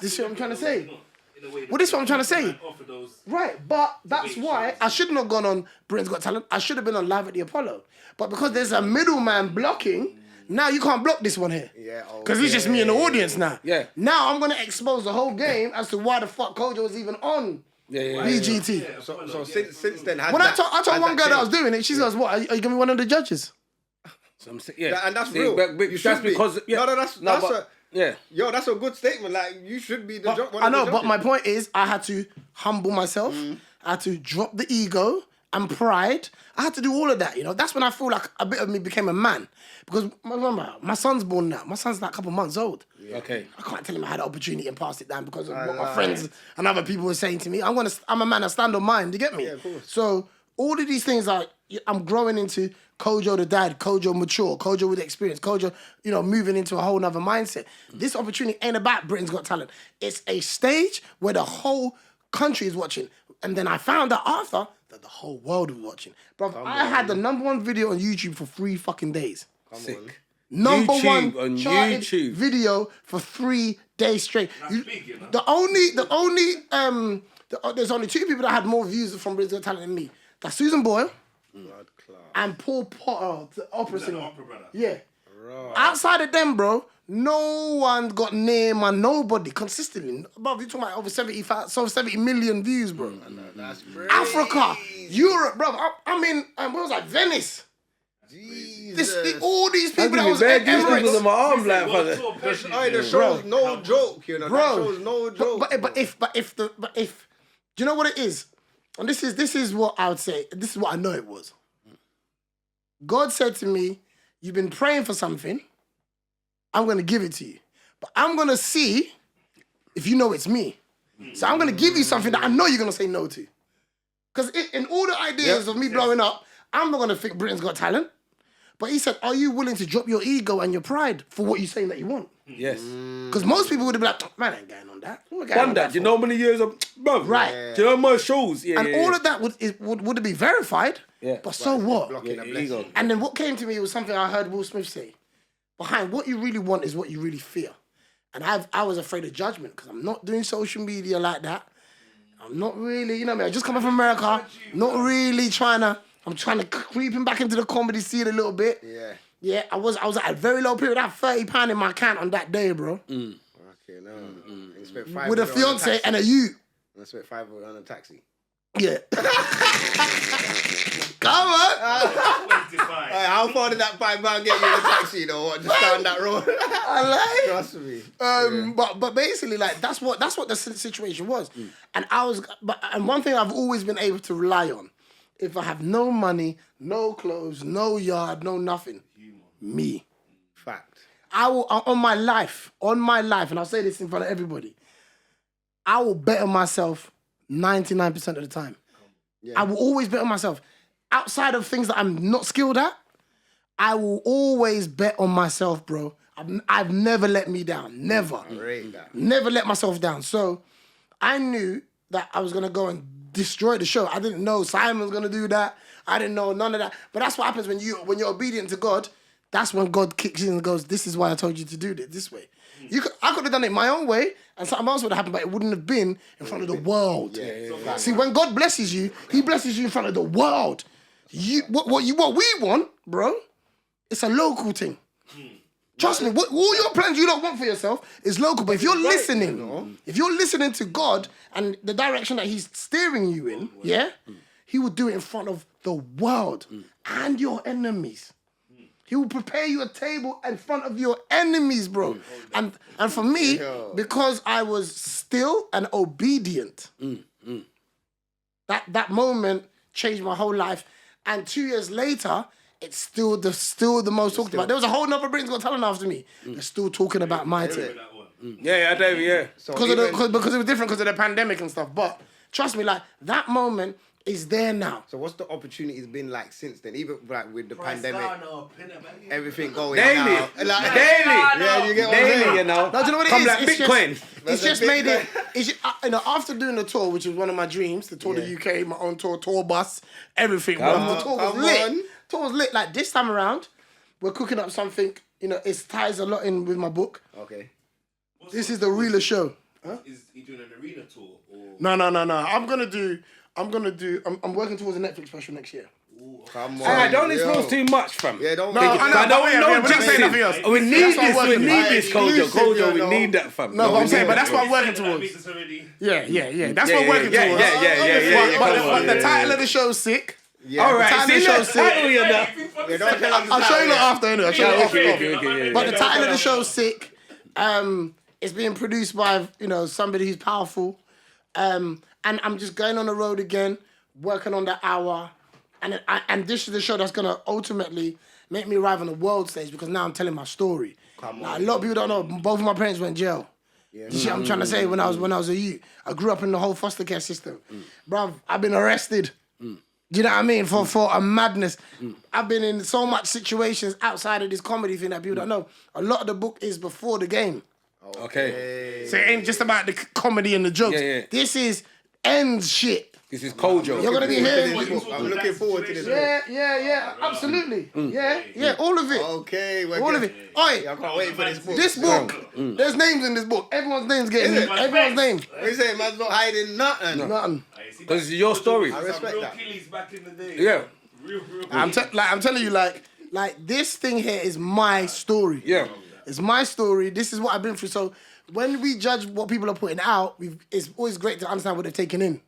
This is what I'm trying to say. In a way Well, this is what I'm trying to say. offer those- Right, but that's why I shouldn't have gone on Britain's Got Talent. I should have been on Live at the Apollo. But because there's a middleman blocking, now you can't block this one here. Yeah. Because it's just me in the audience now. Yeah. Now I'm going to expose the whole game as to why the fuck Kojo was even on BGT. Yeah, So since then, When I told one girl that I was doing it, she goes, what, are you going to be one of the judges? So I'm saying, yeah. And that's See, real. but You should that's be. because... Yeah. No, that's but- a... Yeah. Yo, that's a good statement. Like, you should be the one I of the know, but judges. my point is, I had to humble myself. I had to drop the ego and pride. I had to do all of that, That's when I feel like a bit of me became a man. Because, remember, my son's born now. My son's like a couple months old. Okay. I can't tell him I had an opportunity and passed it down because of what my friends and other people were saying to me. I'm a man, I stand on mine, do you get me? Yeah, of course. So, all of these things I'm growing into Kojo the dad, Kojo mature, Kojo with experience, Kojo, moving into a whole nother mindset. This opportunity ain't about Britain's Got Talent. It's a stage where the whole country is watching. And then I found out after that the whole world was watching. Bro, I had the #1 video on YouTube for 3 fucking days. Sick. Number YouTube, one on charted YouTube. video for 3 days straight. big, There's only 2 people that had more views from Britain's Got Talent than me. That's Susan Boyle and Paul Potter, the opera singer. opera brother. Yeah. Outside of them, bro, no one got near nobody consistently. Bro, you're talking about over 70 million views, bro. That's great. Africa, Europe, bro. I'm in, what was that, Venice. Jesus. All these people that Give was me at bad goosebumps Emirates. in my arms, like, Well, brother. so passionate, Hey, the you know. show's no joke, That Bro, show's no joke. But if do you know what it is? And this is what I would say. This is what I know it was. God said to me, "You've been praying for something. I'm going to give it to you, but I'm going to see if you know it's me. So I'm going to give you something that I know you're going to say no to. Because in all the ideas of me blowing up, I'm not going to think Britain's Got Talent. But he said, are you willing to drop your ego and your pride for what you're saying that you want? Yes. Because most people would have been like, man, I ain't going on that. What am I going Done on that. Do you for?" know how many years of... Bro, Right. Do you know my shows? Yeah, And all of that would be verified. Yeah. But so what? Blocking a ego. blessing. And then what came to me was something I heard Will Smith say. Behind what you really want is what you really fear. And I was afraid of judgment because I'm not doing social media like that. I'm not really, I just come from America. Not really I'm trying to creeping back into the comedy scene a little bit. Yeah. Yeah, I was at a very low period. I had £30 in my account on that day, bro. Okay, no. You spent 5 With a on fiance taxi. and a ute. I spent 5 on a taxi. Yeah. Come on. 25. How far did that £5 get you in a taxi, you know? What, just down that road? I like. Trust me. But basically, like that's what the situation was, and and one thing I've always been able to rely on, if I have no money, no clothes, no yard, no nothing, me. Fact. I will on my life, and I'll say this in front of everybody. I will bet on myself 99% of the time. I will always bet on myself. Outside of things that I'm not skilled at, I will always bet on myself, bro. I've never let me down. Never. Never let myself down. So I knew that I was going to go and destroy the show. I didn't know Simon was going to do that. I didn't know none of that. But that's what happens when you're obedient to God. That's when God kicks in and goes, this is why I told you to do it this way. I could have done it my own way and something else would have happened, but it wouldn't have been in front of the world. See, when God blesses you, he blesses you in front of the world. What we want, bro, it's a local thing. Trust me, all your plans you don't want for yourself is local. But if you're listening to God and the direction that he's steering you in, he will do it in front of the world and your enemies. He will prepare you a table in front of your enemies, bro. And for me, because I was still and obedient, that moment changed my whole life. And 2 years later, it's still the most talked about. There was a whole nother Britain's Got Talent after me. They're still talking about my team. Yeah, I do, yeah. Because it was different because of the pandemic and stuff. But trust me, like, that moment is there now. So what's the opportunities been like since then? Even like with the pandemic, everything going daily. now. Daily. Yeah, you get what I'm saying? You know. No, do you know what it Come is? like Bitcoin. It's just made it. It's just, after doing the tour, which was one of my dreams, to tour the UK, my own tour bus, everything. The tour was lit. Tour was lit. Like this time around, we're cooking up something. You know, it ties a lot in with my book. Okay. This is the realer show. Is he doing an arena tour? Or? No. I'm working towards a Netflix special next year. Come on. Don't expose too much, fam. Yeah, don't. I don't say nothing else. We need this, Kojo. We need that, fam. No, but I'm saying, but that's what I'm working towards. Yeah. That's what I'm working towards. Yeah. But the title of the show is sick. Yeah. All right, see, show's sick. I'll show you after anyway. Okay. But the title of the show's sick. It's being produced by somebody who's powerful. And I'm just going on the road again, working on the hour. And this is the show that's going to ultimately make me arrive on the world stage because now I'm telling my story. Like, a lot of people don't know, both of my parents went in jail. You see what I'm trying to say? When I was a youth, I grew up in the whole foster care system. Bruv, I've been arrested. Do you know what I mean? For a madness. I've been in so much situations outside of this comedy thing that people don't know. A lot of the book is before the game. Okay. So it ain't just about the comedy and the jokes. This is end shit. This is Kojo. You're gonna be hearing. I'm looking forward to this. Yeah, absolutely. Yeah, all of it. Okay, all of it. Oi, I can't wait for this book. This book, there's names in this book. Everyone's name's getting in. Everyone's name. We say man's not hiding nothing. Nothing. Because it's your story. I respect that. Back in the day. Yeah. Real. I'm telling you, like this thing here is my story. Yeah. It's my story. This is what I've been through. So when we judge what people are putting out, it's always great to understand what they've taken in.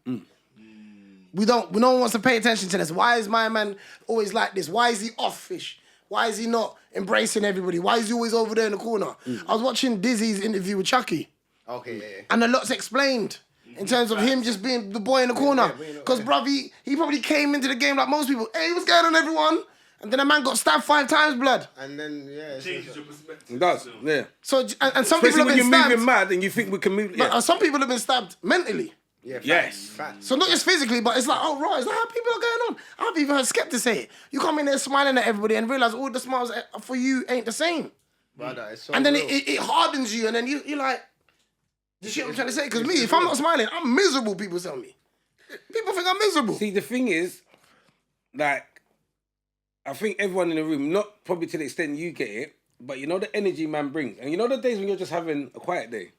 No one wants to pay attention to this. Why is my man always like this? Why is he offish? Why is he not embracing everybody? Why is he always over there in the corner? I was watching Dizzy's interview with Chucky. Okay, yeah. And a lot's explained in terms of him just being the boy in the corner. Because, bruv, he probably came into the game like most people. Hey, what's going on, everyone? And then a man got stabbed 5 times, blood. And then, yeah. Changes your perspective. It does, yeah. So, and some Especially people have when been you're stabbed. moving mad and you think we can move. Yeah. But some people have been stabbed mentally. Yeah, Yes. Facts. So not just physically, but it's like, oh, right, is that how people are going on? I've even heard skeptics say it. You come in there smiling at everybody and realise all the smiles for you ain't the same. Brother, it's so And then real. it hardens you, and then you're like, you see what I'm trying to say? Because me, if I'm not smiling, I'm miserable, people tell me. People think I'm miserable. See, the thing is, like, I think everyone in the room, not probably to the extent you get it, but you know the energy man brings. And you know the days when you're just having a quiet day?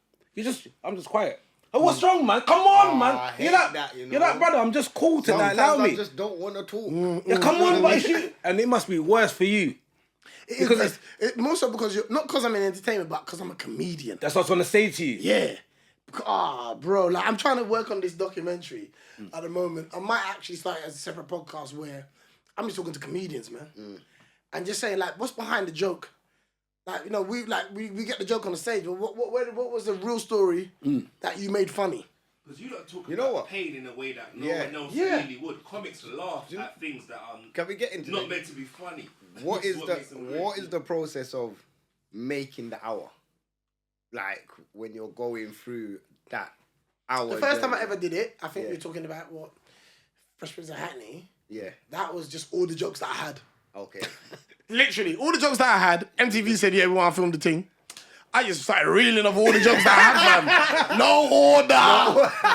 I'm just quiet. Oh, what's wrong, man? Come on, man. I hate You're like, that, you know. you're like, brother, I'm just cool tonight. Sometimes Allow I me. just don't want to talk. Yeah, come on, but it's you. And it must be worse for you. Because more so because not because I'm in entertainment, but because I'm a comedian. That's what I was going to say to you. Yeah. Bro, like I'm trying to work on this documentary at the moment. I might actually start it as a separate podcast where I'm just talking to comedians, man, and just saying like, what's behind the joke? Like, you know, we get the joke on the stage, but what was the real story that you made funny? Because you don't talk about pain in a way that no one else really would. Comics laugh at things that are Can we get into not meant to be funny. What is the process of making the hour? Like when you're going through that hour. The first time I ever did it, I think we were talking about what Fresh Prince of Hackney. Yeah. That was just all the jokes that I had. Okay. Literally, all the jokes that I had, MTV said, yeah, we want to film the thing. I just started reeling off all the jokes that I had, fam. No order.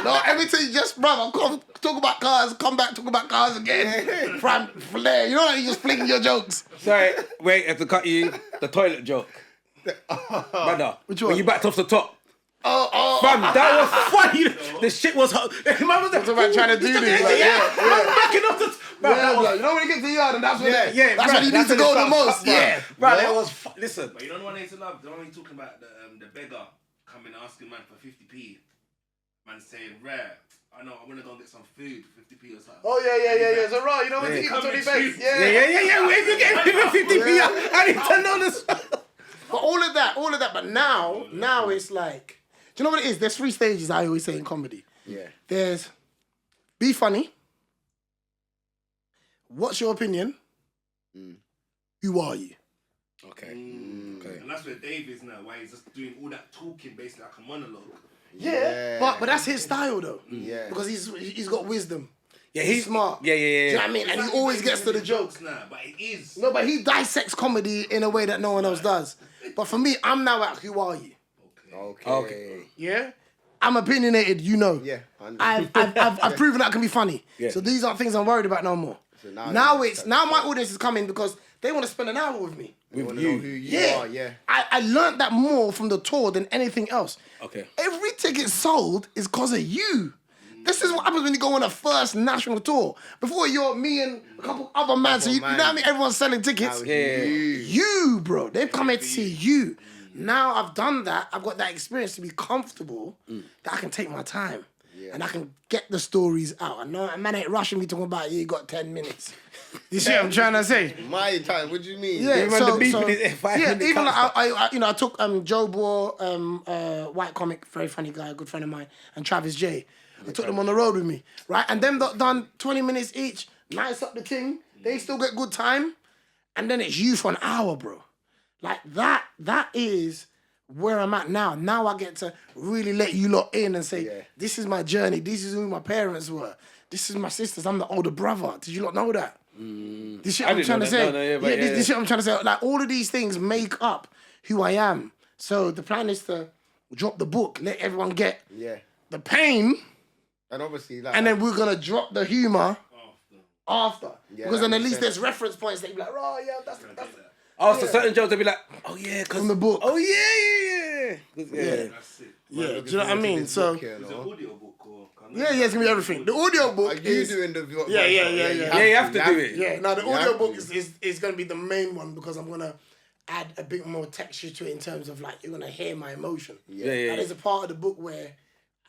No, everything just, bruv, I'll talk about cars, come back, talk about cars again. From there, you know, like you just flinging your jokes. Sorry, wait, I have to cut you. The toilet joke. Brother, which one? When you backed off the top. Oh. Fam, that was funny. The shit was hot. Man was It's about trying to do this. Like, backing off the top. You know when you get to the yard and that's when that's right, when you need to go the most. Yeah. Right, that was listen. But you know the one I used to love? The one you're talking about, the beggar coming asking man for 50p. Man saying, rare. I know, I'm gonna go and get some food for 50p or something. Oh, yeah. So, right, you know what to eat for 20 bucks. Yeah. If you get me 50p, I need to know this. But all of that. But now it's like, do you know what it is? There's 3 stages I always say in comedy. Yeah. There's be funny. What's your opinion? Who are you? Okay. And that's where Dave is now, why he's just doing all that talking basically like a monologue. Yeah. But that's his style though. Yeah. Because he's got wisdom. Yeah, he's smart. Yeah. Do you know what I mean? And he always gets to the jokes. Now, but it is. No, but he dissects comedy in a way that no one else does. But for me, I'm now at who are you? Okay. Yeah? I'm opinionated, you know. Yeah. I've proven that I can be funny. Yeah. So these aren't things I'm worried about no more. So now my audience is coming because they want to spend an hour with me. With you. Know who you are, yeah. I learned that more from the tour than anything else. Okay. Every ticket sold is because of you. This is what happens when you go on a first national tour. Before you're me and a couple other men, so you know what I mean? Everyone's selling tickets. You, bro. They've come here to see you. Now I've done that. I've got that experience to be comfortable that I can take my time. And I can get the stories out. I know a man ain't rushing me talking about you got 10 minutes. You see what I'm trying to say? My time, what do you mean? Yeah, even like I took Joe Boer, white comic, very funny guy, a good friend of mine, and Travis J. I took them on the road with me, right? And them done 20 minutes each, nice up the thing. They still get good time. And then it's you for an hour, bro. Like that is where I'm at now. Now I get to really let you lot in and say, this is my journey. This is who my parents were. This is my sisters. I'm the older brother. Did you lot know that? This shit I'm trying to say. This shit I'm trying to say. Like all of these things make up who I am. So the plan is to drop the book, let everyone get the pain. And obviously, like, and then we're gonna drop the humor after. Yeah, because then at least there's reference points that you be like, oh yeah, that's so certain jokes they'll be like, oh yeah, from the book. Oh yeah. That's it. Yeah, do you know what I mean? So is it an audio book or? Yeah, it's gonna be everything. The audio book is doing the vlog. Yeah. You have to do it. Yeah, now the audio book is gonna be the main one because I'm gonna add a bit more texture to it in terms of like you're gonna hear my emotion. Yeah. There's a part of the book where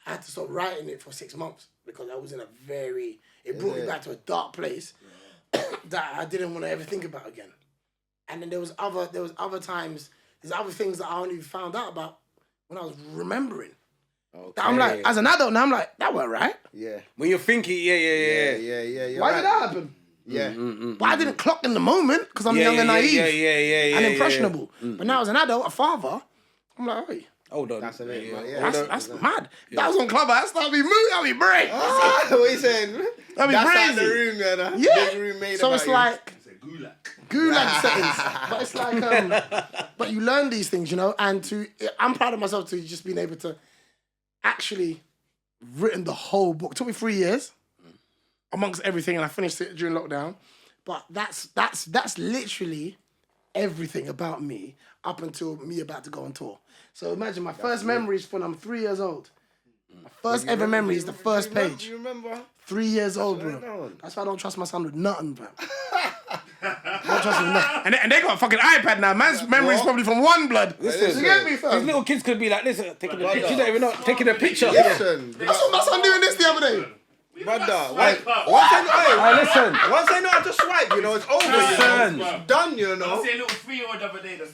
I had to stop writing it for 6 months because I was in it brought me back to a dark place that I didn't want to ever think about again. And then there was other times, there's other things that I only found out about when I was remembering. Okay. That I'm like, as an adult now, I'm like, that weren't right. Yeah. When you're thinking, Why did that happen? Yeah. But I didn't clock in the moment because I'm young and naive and impressionable. But now as an adult, a father, I'm like, hey. Hold on. That's amazing. That's mad. That was on Clubhouse. That'll be brain. What are you saying? That'll be That's crazy. like the room, man. Yeah. Big room made So it's like gulag settings. But it's like, but you learn these things, you know, and I'm proud of myself to just being able to actually written the whole book. It took me 3 years amongst everything, and I finished it during lockdown. But that's literally everything about me up until me about to go on tour. So imagine my first memories when I'm 3 years old. My first ever memory is the first page. Do you remember? 3 years old, bro. That's why I don't trust my son with nothing, fam. Don't trust him with nothing. And they got a fucking iPad now. Man's memory is probably from one blood. Listen, you get me, fam? These little kids could be like, listen, taking a picture. You don't even know, taking a picture. Listen. I saw my son doing this the other day. Brother, Swipe up. once I know how to swipe, you know, it's over. Listen. It's done, you I know. see a little 3-year-old the other day. That's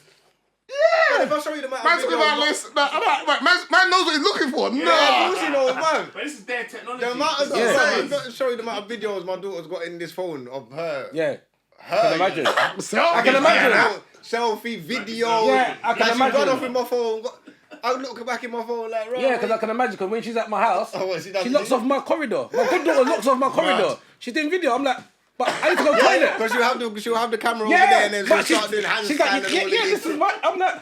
Man, if I show you the amount of Man talking about videos, this. Man knows what he's looking for. of No. course you know, man. but this is their technology. The amount of Yeah. I'm not show you the amount of videos my daughter's got in this phone of her. Yeah. Her. I can imagine. I can imagine. Selfie, video. Yeah, I can She imagine. got off with my phone. I look back in my phone like, right. Yeah, because I can imagine, because when she's at my house, Oh, what, she does she it? locks off my corridor. My goddaughter locks off my corridor. She's doing video. I'm like, but I need to go toilet. Because she'll have the camera over Yeah, there and then but she'll start doing handstand she's like, and all this is my, I'm like,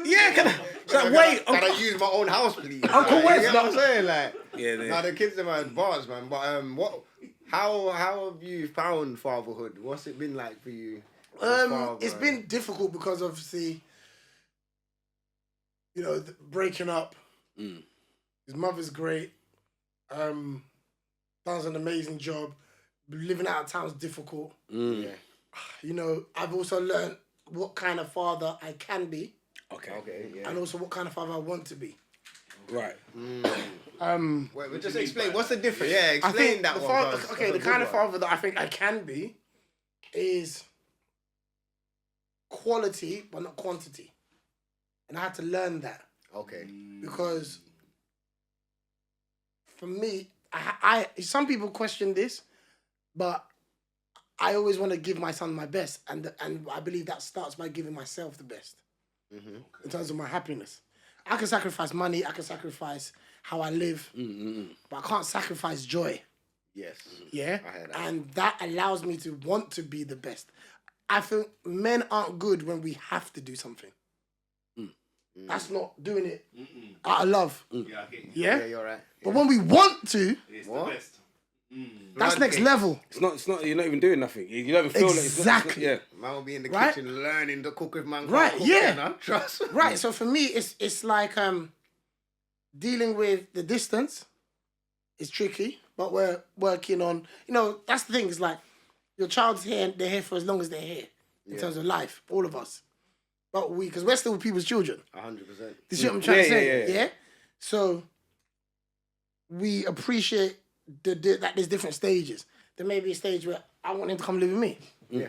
yeah, can I? She's like, wait, Can I use my own house, please? Uncle Like, Wes, you get what I'm saying? Like, yeah, now the kids are my advanced, man. But how have you found fatherhood? What's it been like for you? It's been difficult because obviously, you know, breaking up. His mother's great. Does an amazing job. Living out of town is difficult. Yeah. You know, I've also learned what kind of father I can be, Okay. Yeah. and also what kind of father I want to be. right. Wait, but just explain. What's the difference? Yeah, I explain think that the one. father, first. okay, That's the a kind good of one. father that I think I can be is quality but not quantity, and I had to learn that Okay. because for me, I some people question this, but I always want to give my son my best, and I believe that starts by giving myself the best in terms of my happiness. I can sacrifice money, I can sacrifice how I live, but I can't sacrifice joy. Yes. Yeah, I heard that. and that allows me to want to be the best. I feel men aren't good when we have to do something. That's not doing it out of love. Yeah, I get you. Yeah, Yeah, you're right. but when we want to, It's What? the best. that's next level. It's not, you're not even doing nothing. You don't even feel Exactly. like it's not, Man will be in the Right? kitchen learning to cook if man can't Right, cook, yeah. you know? Trust me. Right. So for me, it's like dealing with the distance is tricky, but we're working on. You know, that's the thing. Is like your child's here, and they're here for as long as they're here in terms of life. All of us, but because we're still people's children. 100%. You see what I'm trying to say? Yeah. So we appreciate that there's different stages. There may be a stage where I want him to come live with me. Yeah.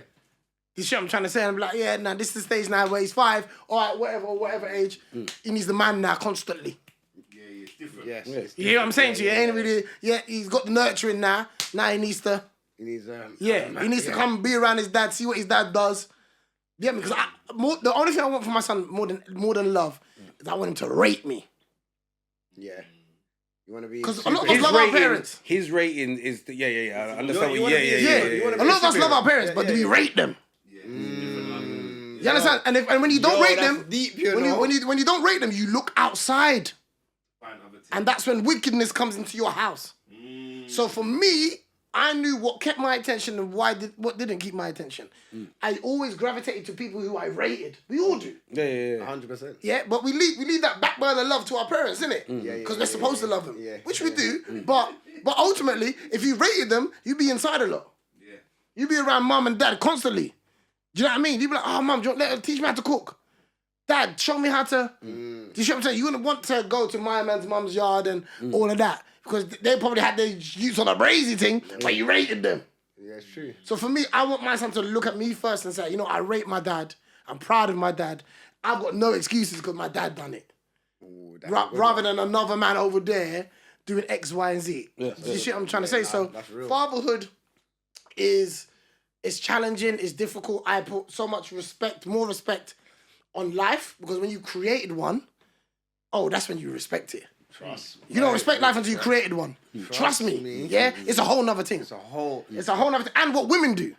You see what I'm trying to say? And I'm like, yeah, now this is the stage now where he's 5, all right, whatever age. He needs the man now constantly. Yeah, it's different. Yes. Yeah. it's You hear what I'm saying to you? It ain't yeah. really, he's got the nurturing now. Now he needs to, He needs he needs to come be around his dad, see what his dad does. Yeah, because the only thing I want for my son more than love is I want him to rate me. Yeah. You want to be. Because a lot of us love our parents. His rating is I understand You what. wanna be- Yeah, you wanna a be lot of us a love our superhero. parents, but do we rate them? Yeah, it's different love. You understand? And when you don't rate that's them, deep, you when know. you don't rate them, you look outside, Find other things. and that's when wickedness comes into your house. So for me, I knew what kept my attention and what didn't keep my attention. I always gravitated to people who I rated. We all do. Yeah. 100%. Yeah, but we leave that back burner love to our parents, innit? Yeah, Because we're supposed to love them, yeah, which we do. But ultimately, if you rated them, you'd be inside a lot. Yeah. You'd be around mum and dad constantly. Do you know what I mean? You'd be like, oh, mum, teach me how to cook. Dad, show me how to. Do you see what I'm saying? You wouldn't want to go to my man's mum's yard and all of that because they probably had their use on a brazy thing, but you rated them. Yeah, it's true. So for me, I want my son to look at me first and say, you know, I rate my dad. I'm proud of my dad. I've got no excuses because my dad done it. Ooh, that's a good Rather one. than another man over there doing X, Y, and Z. Yeah, Do you see what I'm trying to say? So that's real. fatherhood is challenging, it's difficult. I put so much respect, more respect on life because when you created one, that's when you respect it. Trust me. You don't respect life until you created one. Trust me. Yeah? It's a whole nother thing. It's a whole. It's a whole nother thing. And what women do.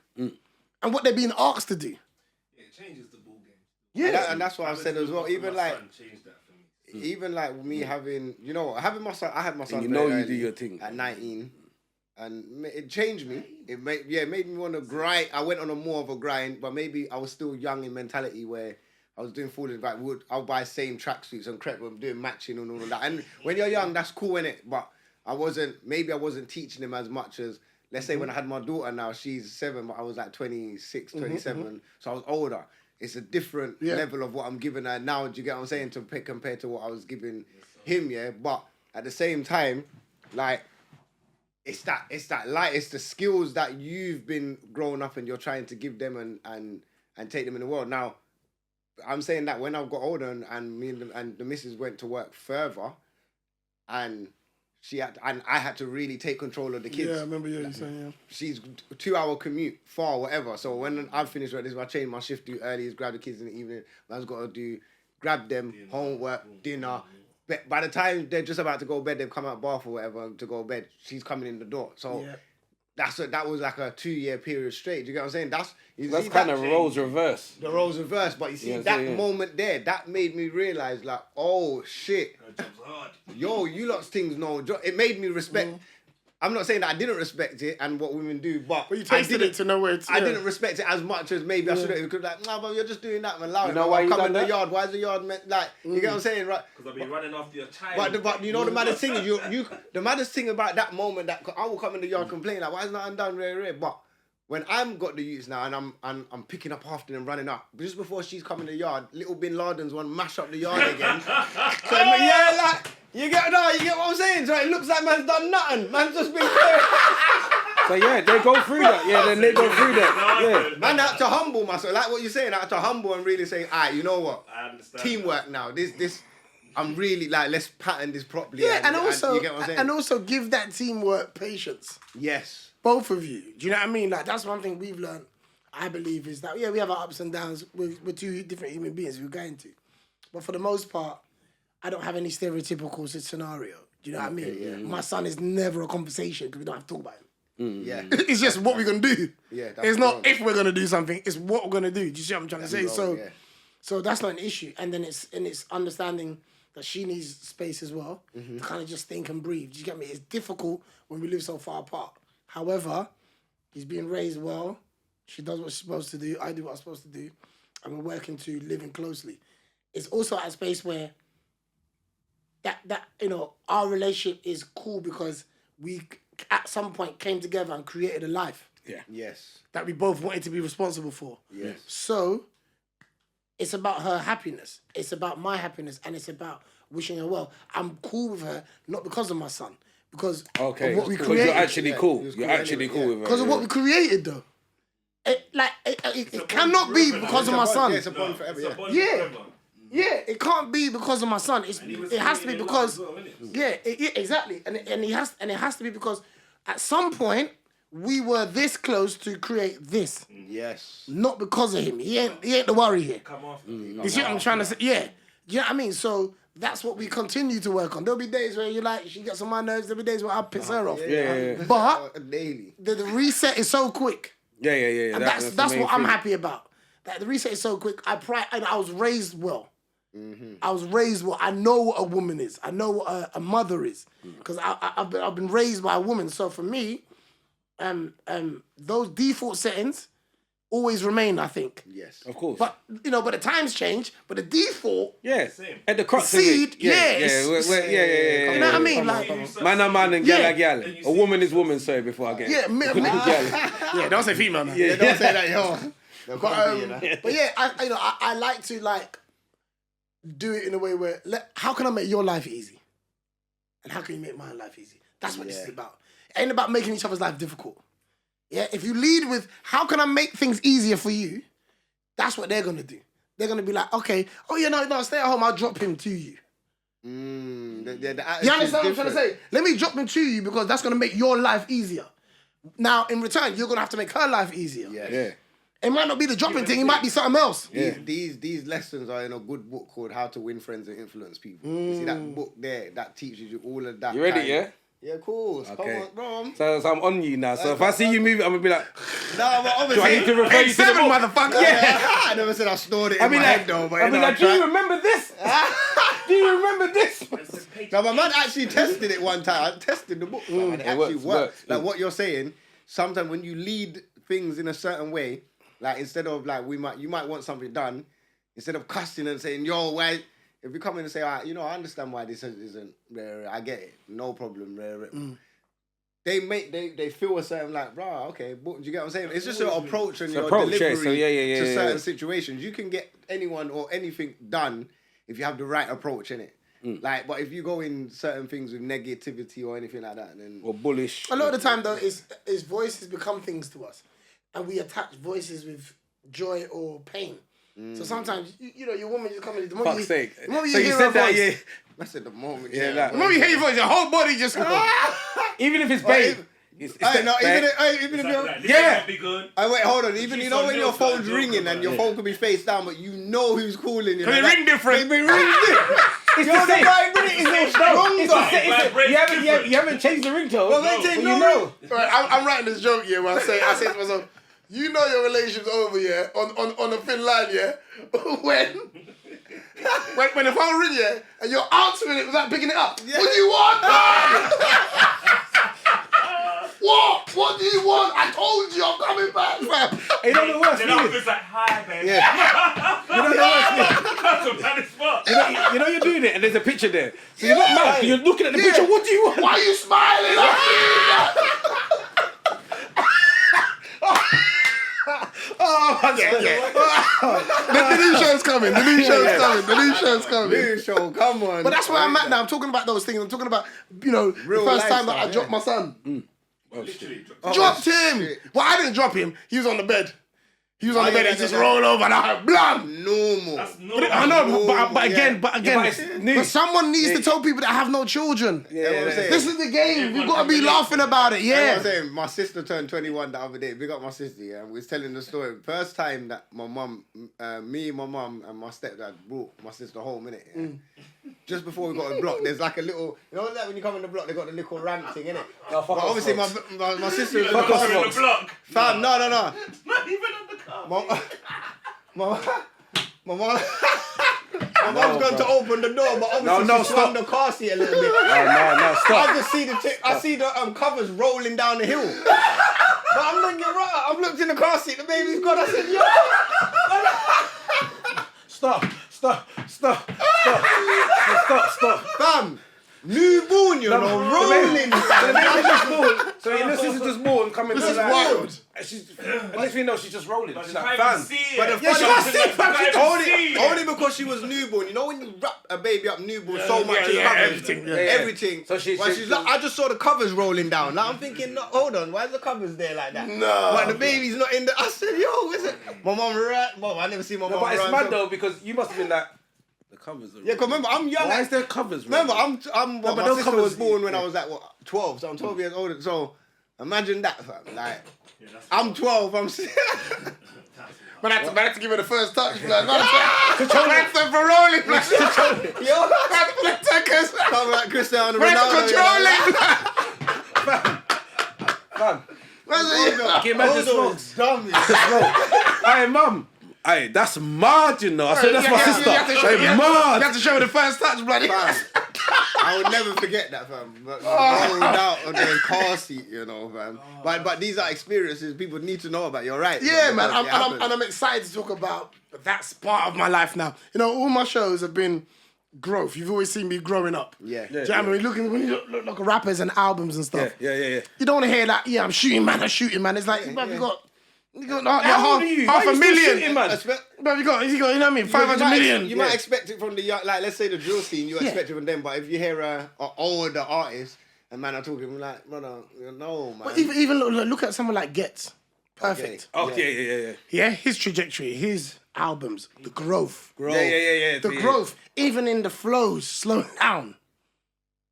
And what they're being asked to do. Yeah, it changes the ball game. Yeah. And that's what I've said as well. Even like, Changed that for me. even like me having, having my son. I had my son. And you very know you early, do your thing. at 19, and it changed me. It made me want to grind. I went on a more of a grind, but maybe I was still young in mentality where I was doing foolish. Like I'll buy same tracksuits and crap. I'm doing matching and all of that. And when you're young, that's cool, innit? But I wasn't teaching him as much as. Let's say when I had my daughter now, she's 7, but I was like 26, 27, so I was older. It's a different level of what I'm giving her now, do you get what I'm saying, compared to what I was giving him, yeah? But at the same time, like, it's the skills that you've been growing up and you're trying to give them and take them in the world. Now, I'm saying that when I got older and me and the missus went to work further, and I had to really take control of the kids. Yeah, I remember you saying, yeah. She's a 2-hour commute, far, whatever. So when I've finished work, this is when I change my shift, do early, is grab the kids in the evening. Man's got to grab them, homework, dinner. But by the time they're just about to go to bed, they've come out bath or whatever to go to bed, she's coming in the door. So that was like a 2-year period straight. Do you get what I'm saying? That's kind of roles reverse. The roles reverse. But you see, moment there, that made me realise, like, oh, shit. Yo, you lot's things know. It made me respect. I'm not saying that I didn't respect it and what women do, but you tasted it to know where it's... I didn't respect it as much as maybe I should have. Because like, nah, but you're just doing that, man. You know why you done in the that? yard. Why is the yard meant like? You get what I'm saying, right? Because I've been running after your child. But you know the maddest thing is the maddest thing about that moment that I will come in the yard complain like, why is nothing done, rare. But when I'm got the youths now and I'm picking up after them, running up just before she's coming to the yard, little Bin Laden's want to mash up the yard again. So yeah, like. You get what I'm saying? So it looks like man's done nothing. Man's just been clear. So yeah, they go through that. Yeah, then they go through that. Yeah. Man, I had to humble myself. Like what you're saying, I had to humble and really say, alright, you know what? I understand. Teamwork now. This I'm really like, let's pattern this properly. Yeah, and also, you get what I'm saying? and also give that teamwork patience. Yes. Both of you. Do you know what I mean? Like, that's one thing we've learned, I believe, is that, yeah, we have our ups and downs. We're two different human beings we're going to. But for the most part, I don't have any stereotypical scenario. Do you know what I mean? Yeah. My son is never a conversation because we don't have to talk about him. Yeah. It's just what we're going to do. Yeah, that's it's not wrong. if we're going to do something, it's what we're going to do. Do you see what I'm trying to say? wrong, So that's not an issue. And then it's understanding that she needs space as well to kind of just think and breathe. Do you get me? It's difficult when we live so far apart. However, he's being raised well. She does what she's supposed to do. I do what I'm supposed to do. And we're working to living closely. It's also at a space where that our relationship is cool because we at some point came together and created a life. Yeah. Yes. That we both wanted to be responsible for. Yes. So it's about her happiness. It's about my happiness, and it's about wishing her well. I'm cool with her, not because of my son, because of what we created. You're actually cool. You're cool actually anyway, cool with her. Because of what we created, though. It cannot be because of my son. Yeah, it's a bond forever. Yeah. Yeah. Yeah, it can't be because of my son. It has to be because exactly, and it has to be because at some point we were this close to create this. Yes. Not because of him. He ain't the worry here. Come off. You see what I'm trying to say? Yeah. Do you know what I mean? So that's what we continue to work on. There'll be days where you're like, she gets on my nerves. There'll be days where I piss her off. Yeah. But daily. the reset is so quick. Yeah. And that's what I'm happy about. That the reset is so quick. I was raised well. Mm-hmm. I was raised well. I know what a woman is. I know what a mother is. Because I've been raised by a woman. So for me, those default settings always remain, I think. Yes. Of course. But but the times change. But the default, same. At the crux seed, of it. yeah. You know what I mean? Like, man are man and gal are gal. A woman is woman, sorry, before I get yeah, gal. don't say female now. Yeah, don't say that, yo. But yeah, I like to do it in a way where how can I make your life easy, and how can you make my life easy? That's what this is about. It ain't about making each other's life difficult. Yeah, if you lead with how can I make things easier for you, that's what they're gonna do. They're gonna be like, okay, no, stay at home. I'll drop him to you. The You understand what I'm trying to say? Let me drop him to you because that's gonna make your life easier. Now, in return, you're gonna have to make her life easier. Yeah. It might not be the dropping thing. It might be something else. Yeah. These lessons are in a good book called How to Win Friends and Influence People. You see that book there that teaches you all of that. You ready, yeah? Yeah, cool. Okay. Come on, bro. So I'm on you now. So if I see you move, I'm gonna be like, No, but obviously, do I need to refer you to the book? motherfucker. Yeah. I never said I stored it in my head though, but I mean, like, do you remember this? Do you remember this? No, my man actually tested it one time. I tested the book, and it actually worked. Like what you're saying, sometimes when you lead things in a certain way, like instead of like you might want something done, instead of cussing and saying, yo, why? If you come in and say, I understand why this isn't rare, I get it, no problem, rare. They feel a certain like, bro, okay, but do you get what I'm saying? It's just your approach and your delivery to certain situations. You can get anyone or anything done if you have the right approach in it. Like, but if you go in certain things with negativity or anything like that, then Or bullish. A lot of the time, though, is voices become things to us, and we attach voices with joy or pain. So sometimes, you know, your woman just coming. The moment Fuck's sake. The moment So you you hear said her that, voice, yeah. that's at the moment. Yeah, Yeah, like- the moment you hear your voice, your whole body just goes. Even if it's babe. It's Hey, no, babe. even if you're... Yeah. Be good. Wait, hold on. Even you know when your phone's ringing and your Yeah. phone could be face down, but you know who's calling you. Because it ring different. It ring different. It's Your the same. vibrator is no stronger. It's the same. You haven't changed the ringtone. Well, but you you know. know. Right, I'm writing this joke here where I say to myself, you know your relationship's over, yeah, on a thin line, yeah, when the phone ring, yeah, and you're answering it without picking it up. Yeah. What do you want? What do you want? I told you I'm coming back, fam. You know the worst Then feeling? it's like, hi, baby. Yeah. You know the worst feeling? That's a bad spot. You know you're doing it and there's a picture there. So you're not mad. You're looking at the picture. What do you want? Why are you smiling? The new show's coming. The new show's coming. New show, come on. But that's where I'm at now. I'm talking about those things. I'm talking about, you know, Real the first time that I lifestyle, dropped my son. Literally. Dropped him. shit. Well, I didn't drop him. He was on the bed. He was on the Oh, bed. yeah, He just yeah. rolled over and I heard blood. normal. That's But normal. I know, but Yeah. again, But it's new. but someone needs to tell people that have no children. Yeah, what I'm saying. This is the game. We've Everyone got to be can laughing about it. You know what Yeah. I'm saying? My sister turned 21 the other day. Big up my sister, yeah. We was telling the story. First time that my mum, me, my mum, and my stepdad brought my sister home, innit? Yeah? Just before we got a block, there's like a little, you know that when you come in the block, they got the little ramp thing, innit? No, fuck But off, obviously folks. my sister was in the Fuck off, car. You're in folks. the block. Fam, no. Not even on the car. My mum's gone to open the door, but obviously No, she swung stop. the car seat a little bit. No, stop. I just see I see the covers rolling down the hill. But I'm looking right. I've looked in the car seat. The baby's gone. I said, yo. Stop. Fam, newborn, you know, rolling. So the baby's just born. So your little sister's just born, coming This to is like, wild. and next thing you know, she's just rolling. But She's you like, can't fam. even see But it. the funny- Yeah, Only because she was newborn. You know when you wrap a baby up newborn so much, yeah, it covers everything, yeah. everything. So she- Well, she's like, I just saw the covers rolling down. Now I'm thinking, no, hold on, why is the covers there like that? No. But the baby's not in the. I said, yo, is it? My mum I never see my No, mum but it's run mad so- though because you must have been like, the covers are. Yeah, cause remember I'm young. Why is there covers? Remember, Reggie? I'm but my those sister covers- was born when I was like what 12, so I'm 12 years old. So imagine that, fam. Like I'm 12. But I had to give her the first touch. Like, that's the for rolling. Like, Yo, let's take us. come like Cristiano We have Ronaldo. to control it. Fam. That's Can you imagine smokes? Hey, mum. Hey, that's mad, you know. I said that's my sister. Hey, mad. You have to show her the first touch, bloody. I will never forget that, fam. But rolled out on the car seat, you know, fam. But these are experiences people need to know about. You're right. Yeah, man, Because I'm excited to talk about that's part of my life now. You know, all my shows have been growth. You've always seen me growing up. Yeah. Do you know what I mean? When you look at rappers and albums and stuff, Yeah. you don't want to hear that, yeah, I'm shooting, man. It's like, bruv, you got How old are you? half Why a you still million. shooting, man? Bruv, you got, you know what I mean? 500 million. You might expect it from the young, like let's say the drill scene. You expect it from them, but if you hear a older artist and man are talking like, brother, no man. But even look at someone like Gets. Perfect. Okay, yeah. Yeah, his trajectory, his albums, the growth. Yeah. The growth, even in the flows, slowing down.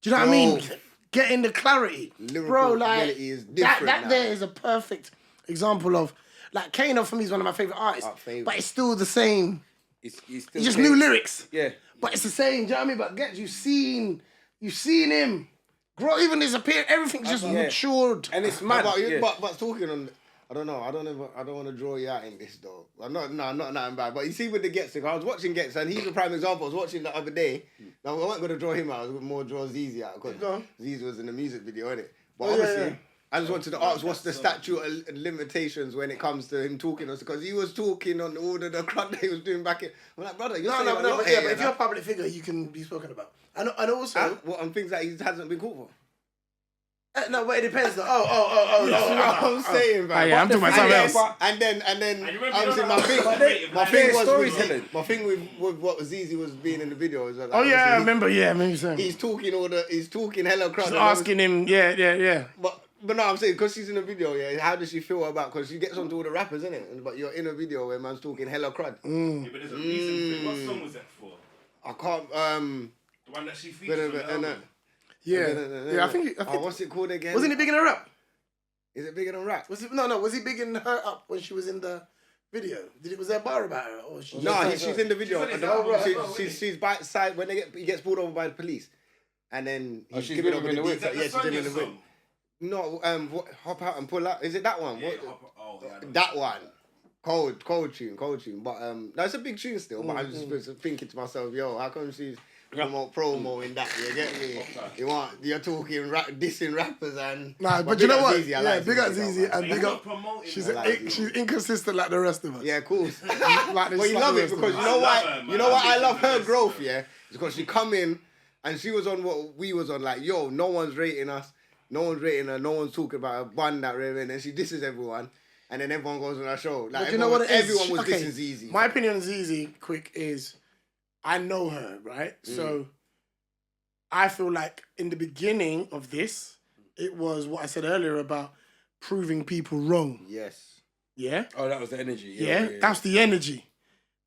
Do you know what I mean? Growth. Getting the clarity. Lyrical Bro, like, ability is different that now. there is a perfect example of, like, Kano for me is one of my favourite artists, Favourite. but it's still the same. He's still It's just new lyrics. Yeah. But it's the same, do you know what I mean? But Gets, you've seen him grow, even his appearance, everything's just matured. And it's mad. But talking on, I don't know. I don't want to draw you out in this though. I'm not nothing bad. But you see with the Gets thing, I was watching Gets and he's a prime example. I was watching the other day. Now I wasn't gonna draw him out. I was gonna more draw Zizi out because Zizi was in the music video, innit? But obviously. I just wanted to ask, what's the statute of limitations when it comes to him talking? Because he was talking on all the crud that he was doing back in. I'm like, brother, you're saying But if you're a public figure, you can be spoken about. And also, what on things that he hasn't been caught for. No, but it depends though. Oh. That's what I'm saying, man. Yeah, I'm talking about something else. And then remember, obviously my thing with what Zizi was being in the video as well. Oh yeah, I remember. Yeah, I remember you saying. He's talking hella crap. She's asking him. Yeah. But no, I'm saying because she's in a video. Yeah, how does she feel about? Because she gets onto all the rappers, innit? But you're in a video where man's talking hella crud. Yeah, but there's a reason for it. What song was that for? I can't. The one that she featured on the album. Yeah, I think. What's it called again? Wasn't he bigging her up? Is it bigger than rap? Was he bigging her up when she was in the video? Was there a bar about her? Or she she's in the video. She's by side when he gets pulled over by the police, and then he's giving over the details. Yeah, she's in the whip. No, hop out and pull out. Is it that one? Yeah, that one. Cold tune. But that's a big tune still. But I was just thinking to myself, yo, how come she's promo in that? You get me? You're talking dissing rappers and. Nah, but you know what? Zizi, like big up Zizi and big up. She's inconsistent like the rest of us. Yeah, cool. Well, you love it because you know why? You know why I love her growth? Yeah, it's because she come in and she was on what we was on. Like, yo, no one's rating us. No one's rating her. No one's talking about her. Bun that Raven, and she disses everyone. And then everyone goes on our show. Like, but you know what it is? Everyone was dissing Zizi. My opinion on Zizi, quick, is I know her, right? So I feel like in the beginning of this, it was what I said earlier about proving people wrong. Yes. Yeah? Oh, that was the energy. Yeah, that's the energy.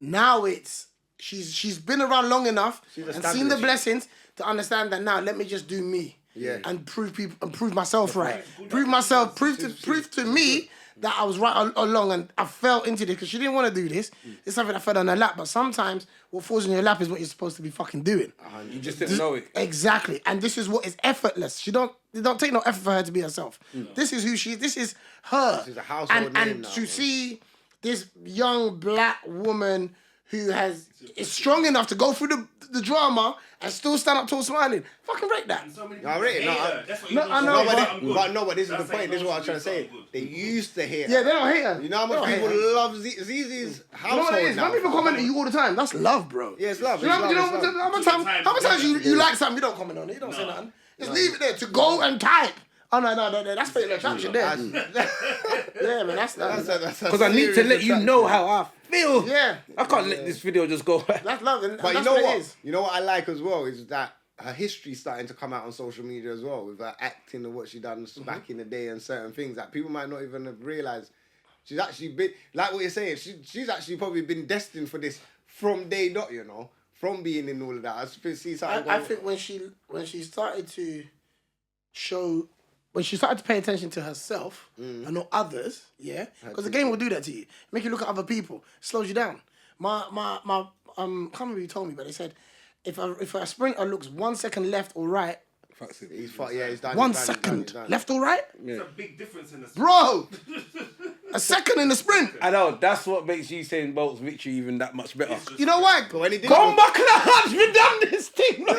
Now it's, she's been around long enough and seen the blessings to understand that now let me just do me. Yeah. And prove myself right. Prove to me that I was right along and I fell into this because she didn't want to do this. It's something that fell on her lap. But sometimes what falls in your lap is what you're supposed to be fucking doing. You just didn't know it. Exactly. And this is what is effortless. It don't take no effort for her to be herself. This is who she is. This is her. This is a household name and now, to see this young black woman who is strong enough to go through the drama and still stand up tall smiling. Fucking rate that. I rate it. I know. But this is the point. This is what I'm trying to say. They used to hate her. Yeah, they don't hate her. You know how much people love Zizi's household. You know what it is? now? When people comment on you all the time, that's love, bro. Yeah, it's love. You know how many times you like something, you don't comment on it, you don't say nothing. Just leave it there to go and type. Oh, no, that's fatal attraction there. Yeah, man, that's because I need to let you know how I feel. Yeah. I can't let this video just go. That's love. And but that's you know what? It is. You know what I like as well is that her history's starting to come out on social media as well with her acting and what she done back in the day and certain things that people might not even have realised. She's actually been, like what you're saying, she's actually probably been destined for this from day dot, you know, from being in all of that. I think when she started to show... When she started to pay attention to herself and not others, yeah, because the game will do that to you. Make you look at other people, slows you down. My can't remember who told me, but they said if a sprinter looks 1 second left or right, he's done. 1 second left or right. It's a big difference in the sprint. Bro. A second in the sprint. I know, that's what makes Usain Bolt's victory even that much better. You know why? Come back and Hans, we done this thing. No,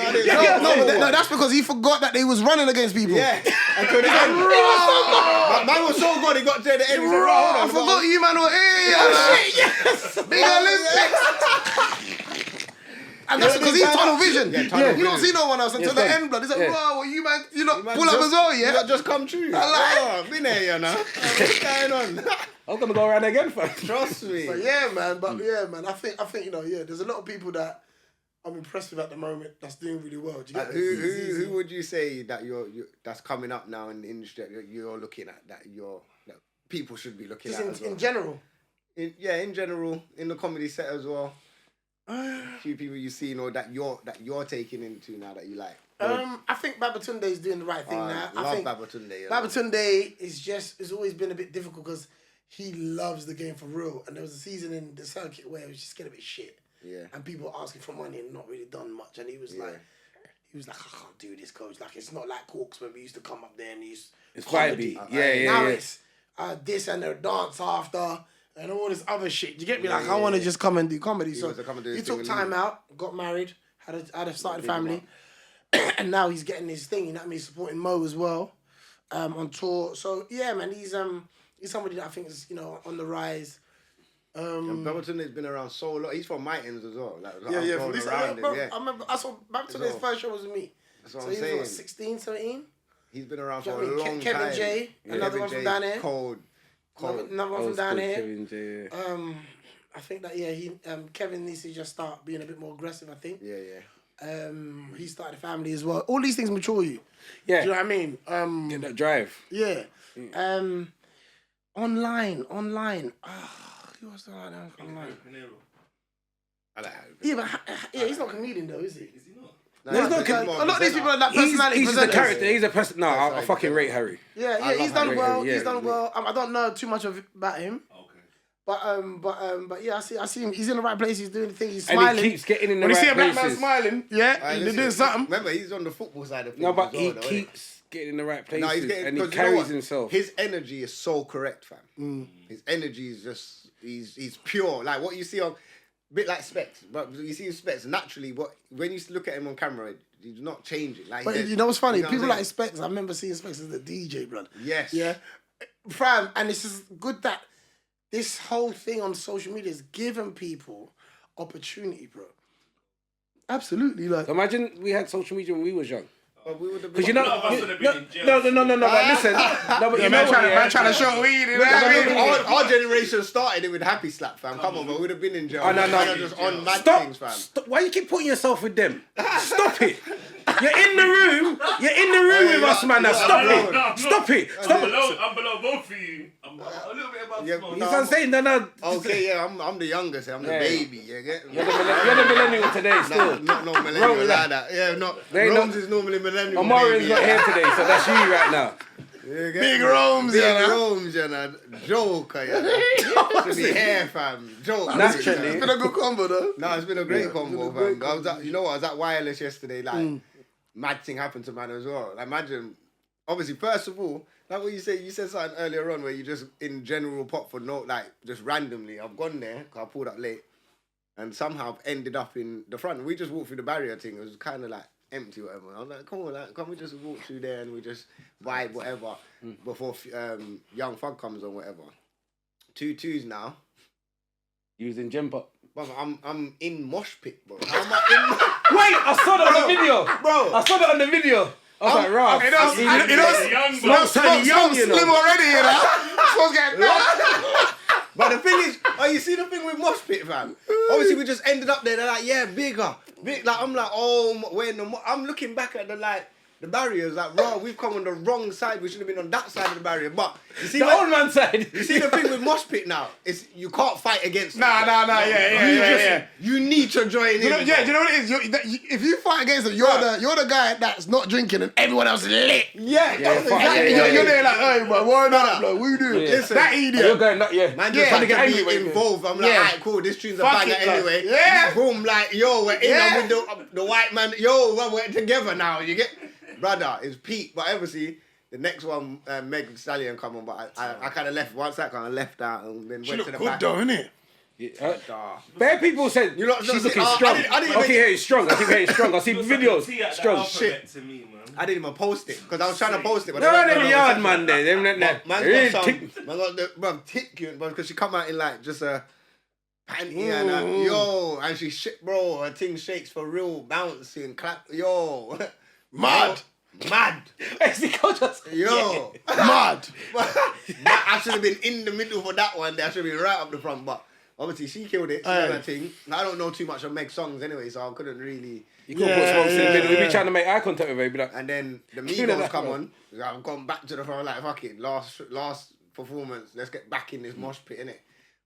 that's because he forgot that they was running against people. Yeah. Until the end. Man was so good, he got to the end. I forgot you, man. Shit, yes. Big Olympics. And that's because he's tunnel vision. Yeah, you don't see no one else until the end, blood. He's like, bro, you man, you know, pull up as well, yeah? You just come true. I been here, you know. What's going on? I'm going to go around again, fam. Trust me. But yeah, man, I think, you know, there's a lot of people that I'm impressed with at the moment that's doing really well. Do you get who would you say that that's coming up now in the industry that you're looking at, that people should be looking at as well? In general? In general, in the comedy set as well. Few people you've seen or that you're taking into now that you like. I think Babatunde is doing the right thing now. I think Babatunde. Babatunde is always been a bit difficult because he loves the game for real. And there was a season in the circuit where it was just getting a bit shit. Yeah. And people were asking for money and not really done much. And he was like, I can't do this, coach. Like, it's not like Hawks when we used to come up there and it's vibey. Now it's this and a dance after. And all this other shit. You get me? I want to just come and do comedy. So he took time out, got married, had a started family, and now he's getting his thing. You know what I mean? Supporting Mo as well, on tour. So yeah, man, he's somebody that I think is on the rise. And Babatunde's been around so long. He's from my ends as well. I remember I saw Babatunde's first show was with me. That's what so I'm saying. Was 16, 17. He's been around Do for you know a what I mean? long Kevin time. J, another one from down here. Cold. Another one from Old down school here. Kevin J, yeah. I think that Kevin needs to just start being a bit more aggressive. I think. Yeah. He started a family as well. All these things mature you. Yeah. Do you know what I mean? Get that drive. Yeah. Online. Who else do I like online? I like Harry. Yeah, but he's not a comedian though, is he? Is he not? No, He's not. more A lot of these people are like He's personality just a presenters. character. He's a person. No, I That's fucking right. rate Harry. Yeah, I he's love done Harry. well. Yeah, He's done yeah. well. I don't know too much about him, Okay. but yeah, I see him. He's in the right place. He's doing the thing. He's And smiling. he keeps getting in the when you see right a black man places. smiling, yeah, they're doing something. Remember, he's on the football side of things. No, but as he well, though, isn't keeps getting in the right places, No, he's getting, and he 'cause you know carries what? himself. His energy is so correct, fam. His energy is just he's pure. Like what you see on, bit like Specs, but you see Specs naturally. When you look at him on camera, he's not changing. Like, But you know what's funny? you know what People I'm like Specs. I remember seeing Specs as the DJ, blood. Yes. Yeah, fam, and it's just good that this whole thing on social media is giving people opportunity, bro. Absolutely, like. Imagine we had social media when we was young. But we would have Because been. you A lot of us would have been in jail. no, but listen. No, but you know what, man trying to show weed. You know what I mean? Our generation started it with Happy Slap, fam. Come on, but we'd have been in jail. Oh, no. Man, just on mad Stop, things, fam. stop. Why you keep putting yourself with them? Stop it. You're in the room. You're in the room with us, man. Now stop it. Stop it. Stop it. I'm below both of you. I'm a little bit above Yeah, Smoke. You know what I'm saying? No. Okay, yeah, I'm the youngest. I'm the Yeah. baby. You get me? You're the millennial today still. Not millennial Rome, like that. Yeah, They Rome's not- is normally millennial. Omari's baby. not here today, so that's you right now. You get Big me? Rome's, Big yeah, nah. Rome's, yeah, nah. Joker, yeah. Should be hair, fam. Joke. Naturally. It's been a good combo, though. No, it's been a great combo, It's been a great fam. I was at, you know what? I was at Wireless yesterday. Like, mad thing happened to man as well. Like, imagine, obviously, first of all, like what you said something earlier on where you just in general pop for no, like just randomly. I've gone there, 'cause I pulled up late, and somehow I've ended up in the front. We just walked through the barrier thing. It was kind of like empty, whatever. I was like, come on, like, can't we just walk through there and we just vibe, whatever, before Young Thug comes on, whatever. 2-2s now. Using gem pop. But I'm in mosh pit, bro. How am I Wait, I saw that on the video. Bro. I saw that on the video. I was like, right. Young young, you know. Slim already, you know? Supposed to get But the thing is, you see the thing with mosh pit, fam? Obviously, we just ended up there. They're like, yeah, bigger. Big, like, I'm like, I'm looking back at the barriers, like, bro, we've come on the wrong side. We should have been on that side of the barrier. But you see, The old man side. you see the thing with mosh pit now? It's you can't fight against. Nah, yeah. You need to join in. Do you know what it is? If you fight against them, you're the guy that's not drinking and everyone else is lit. Yeah, that's fuck exactly yeah, it. You're there like, hey, man, why not, bro? We do. Yeah. Listen, That You're idiot. going, yeah. Man, Yeah. just trying to Trying to get get angry, involved. I'm like, Yeah. alright, cool. This tune's a Fuck banger it, like, anyway. yeah. Boom, like, yo, we're in. Yeah. I'm with the white man. Yo, we're together now. You get, brother, it's peak. But obviously, the next one, Meg Thee Stallion come on. But I kind of left once. I kind of left out and then She went look to the good back. though, innit? Bare people said You lot- she's see, looking I strong. didn't I keep hearing strong. I keep hearing strong. I see videos. Strong. Shit. To me, man. I didn't even post it because I was trying to post it. But No, they them weren't yard gonna man there. Them Man really got tick- some, man got the bro tick you, bro, because she come out in like just a panty and yo, and she shit, bro. Her thing shakes for real, bouncing, clap, yo, Mad. mad, It's the Kojos. yo, Mad. I should have been in the middle for that one. I should have been right up the front, but obviously she killed it. She done her thing. I don't know too much of Meg's songs anyway, so I couldn't really. You could put smokes in the middle. We yeah. be trying to make eye contact with her. Be like, And then the Tune it Migos up, come bro. on. I've gone back to the front like fuck it. Last performance. Let's get back in this mosh pit, innit?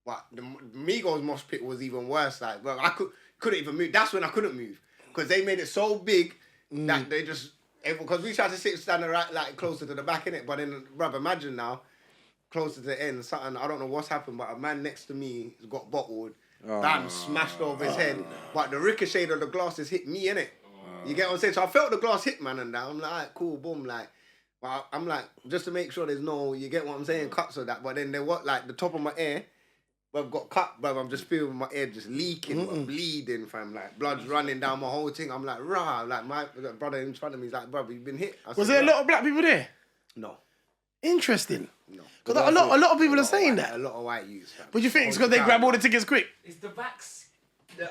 But the Migos mosh pit was even worse. Like, well, I couldn't even move. That's when I couldn't move because they made it so big that they just because we tried to stand right like closer to the back, innit? But then, bruv, imagine now closer to the end, something I don't know what's happened, but a man next to me has got bottled. Bam, smashed over his head. But the ricochet of the glasses hit me, innit? You get what I'm saying? So I felt the glass hit, man, and that. I'm like, alright, cool, boom, like. But I'm like, just to make sure there's no, you get what I'm saying, cuts of that. But then there was like the top of my ear, I've got cut, bruv. I'm just feeling my ear just leaking, bruv, bleeding, fam. Like blood's running down my whole thing. I'm like, rah, like my brother in front of me is like, bruv, you've been hit. I Was said, there a "Bruh." lot of black people there? No, Interesting. no. Because a lot of people are saying A that. lot of white youths, fam. But you think it's because they grab all the tickets quick? Is the vax the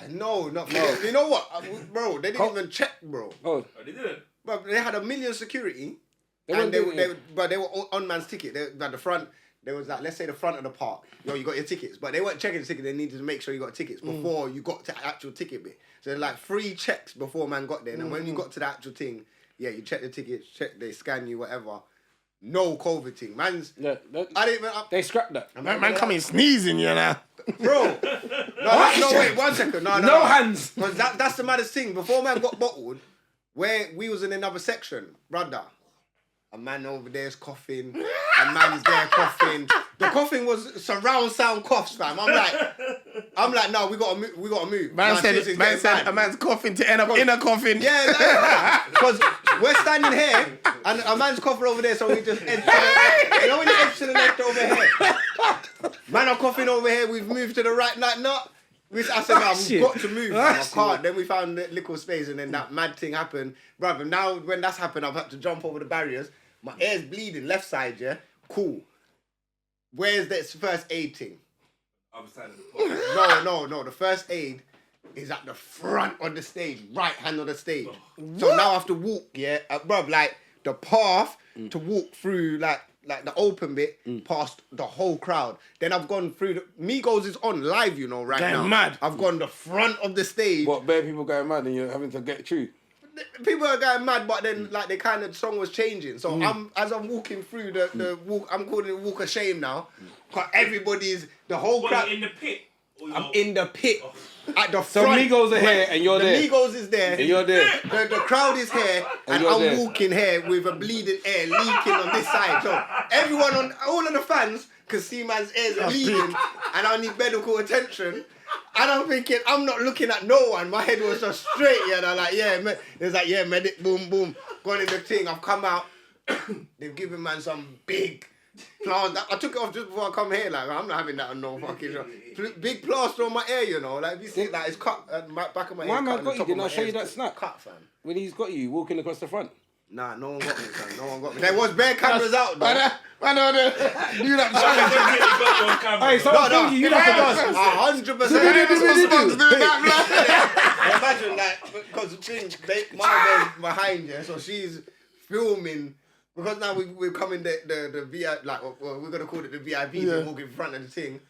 No, not no. You know what, bro? They didn't even check, bro. oh, Oh, they didn't. But they had 1 million security, weren't doing it. but they were on man's ticket. At the front, there was like, let's say the front of the park. You got your tickets, but they weren't checking the ticket. They needed to make sure you got tickets before you got to the actual ticket bit. So like 3 checks before man got there, and when you got to the actual thing, you check the tickets, they scan you, whatever. No COVID thing, man's. Yeah, I didn't even. they scrapped that. Man coming sneezing, you know. Bro. No, wait, 1 second. No hands. Because that's the maddest thing. Before man got bottled, where we was in another section, brother. A man over there is coughing. A man's there coughing. The coughing was surround sound coughs, fam. I'm like, no, we gotta move. Man said a man's coughing to end up in a coffin. Yeah, because we're standing here and a man's coughing over there, so we just edge to the, you know when you edge to the left over here. Man are coughing over here. We've moved to the right. I said, no, we've got to move. I can't. Then we found the little space, and then that mad thing happened, brother. Now when that's happened, I've had to jump over the barriers. My ear's bleeding, left side. Yeah, cool. Where's that first aid thing? Other side of the park. No. The first aid is at the front of the stage, right hand of the stage. So now I have to walk, bruv, like the path to walk through, like the open bit, past the whole crowd. Then I've gone through Migos is on live, you know, right now. Mad. I've gone the front of the stage. What, bare people going mad and you're having to get through? People are going mad, but then like the kind of song was changing. So as I'm walking through the walk, I'm calling it walk of shame now. Cause the whole crowd. In the pit. I'm in the pit. At the So front. Migos are here and you're there. The Migos is there. And you're there. The crowd is here and you're I'm there. walking here with a bleeding air leaking on this side. So everyone all of the fans can see man's ears bleeding and I need medical attention. And I'm thinking, I'm not looking at no one. My head was just straight, and I'm like, there's like, medic, boom, boom. Going in the thing, I've come out. They've given man some big plaster. I took it off just before I come here, like, I'm not having that on no fucking show. Big plaster on my ear, you know, like, if you see, like, it's cut, back of my ear. My man got you, didn't I show you that snap? Cut, fam. When he's got you walking across the front. Nah, no one got me, fam. No one got me. There was bare cameras out, though. I know that. You that challenge. Hey, someone told you have to dance. 100%. Imagine that, because my girl's behind you, so she's filming. Because now we're coming the VIP, like, well, we're going to call it the VIP, to walk in front of the thing.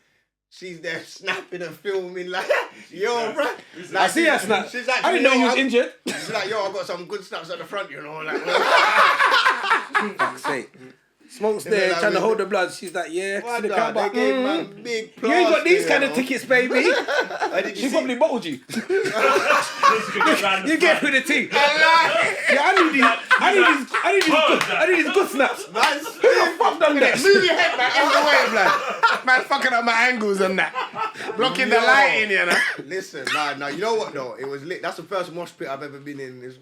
She's there snapping and filming like, yo, bro. Like, I see her snap. She's like, I didn't know you was injured. She's like, yo, I got some good snaps at the front, you know. Like, Fuck's sake. Smoke's there trying to hold the blood. She's like, yeah. What they gave man big You ain't got these kind of tickets. tickets, baby. She probably bottled you. You get with the tea. Yeah, I need these good snaps. Man, Who the fuck done that? Move your head back out the way, blood. Man, fucking up my angles and that. Blocking the lighting, you know. Listen, nah, you know what though? It was lit. That's the first mosh pit I've ever been in.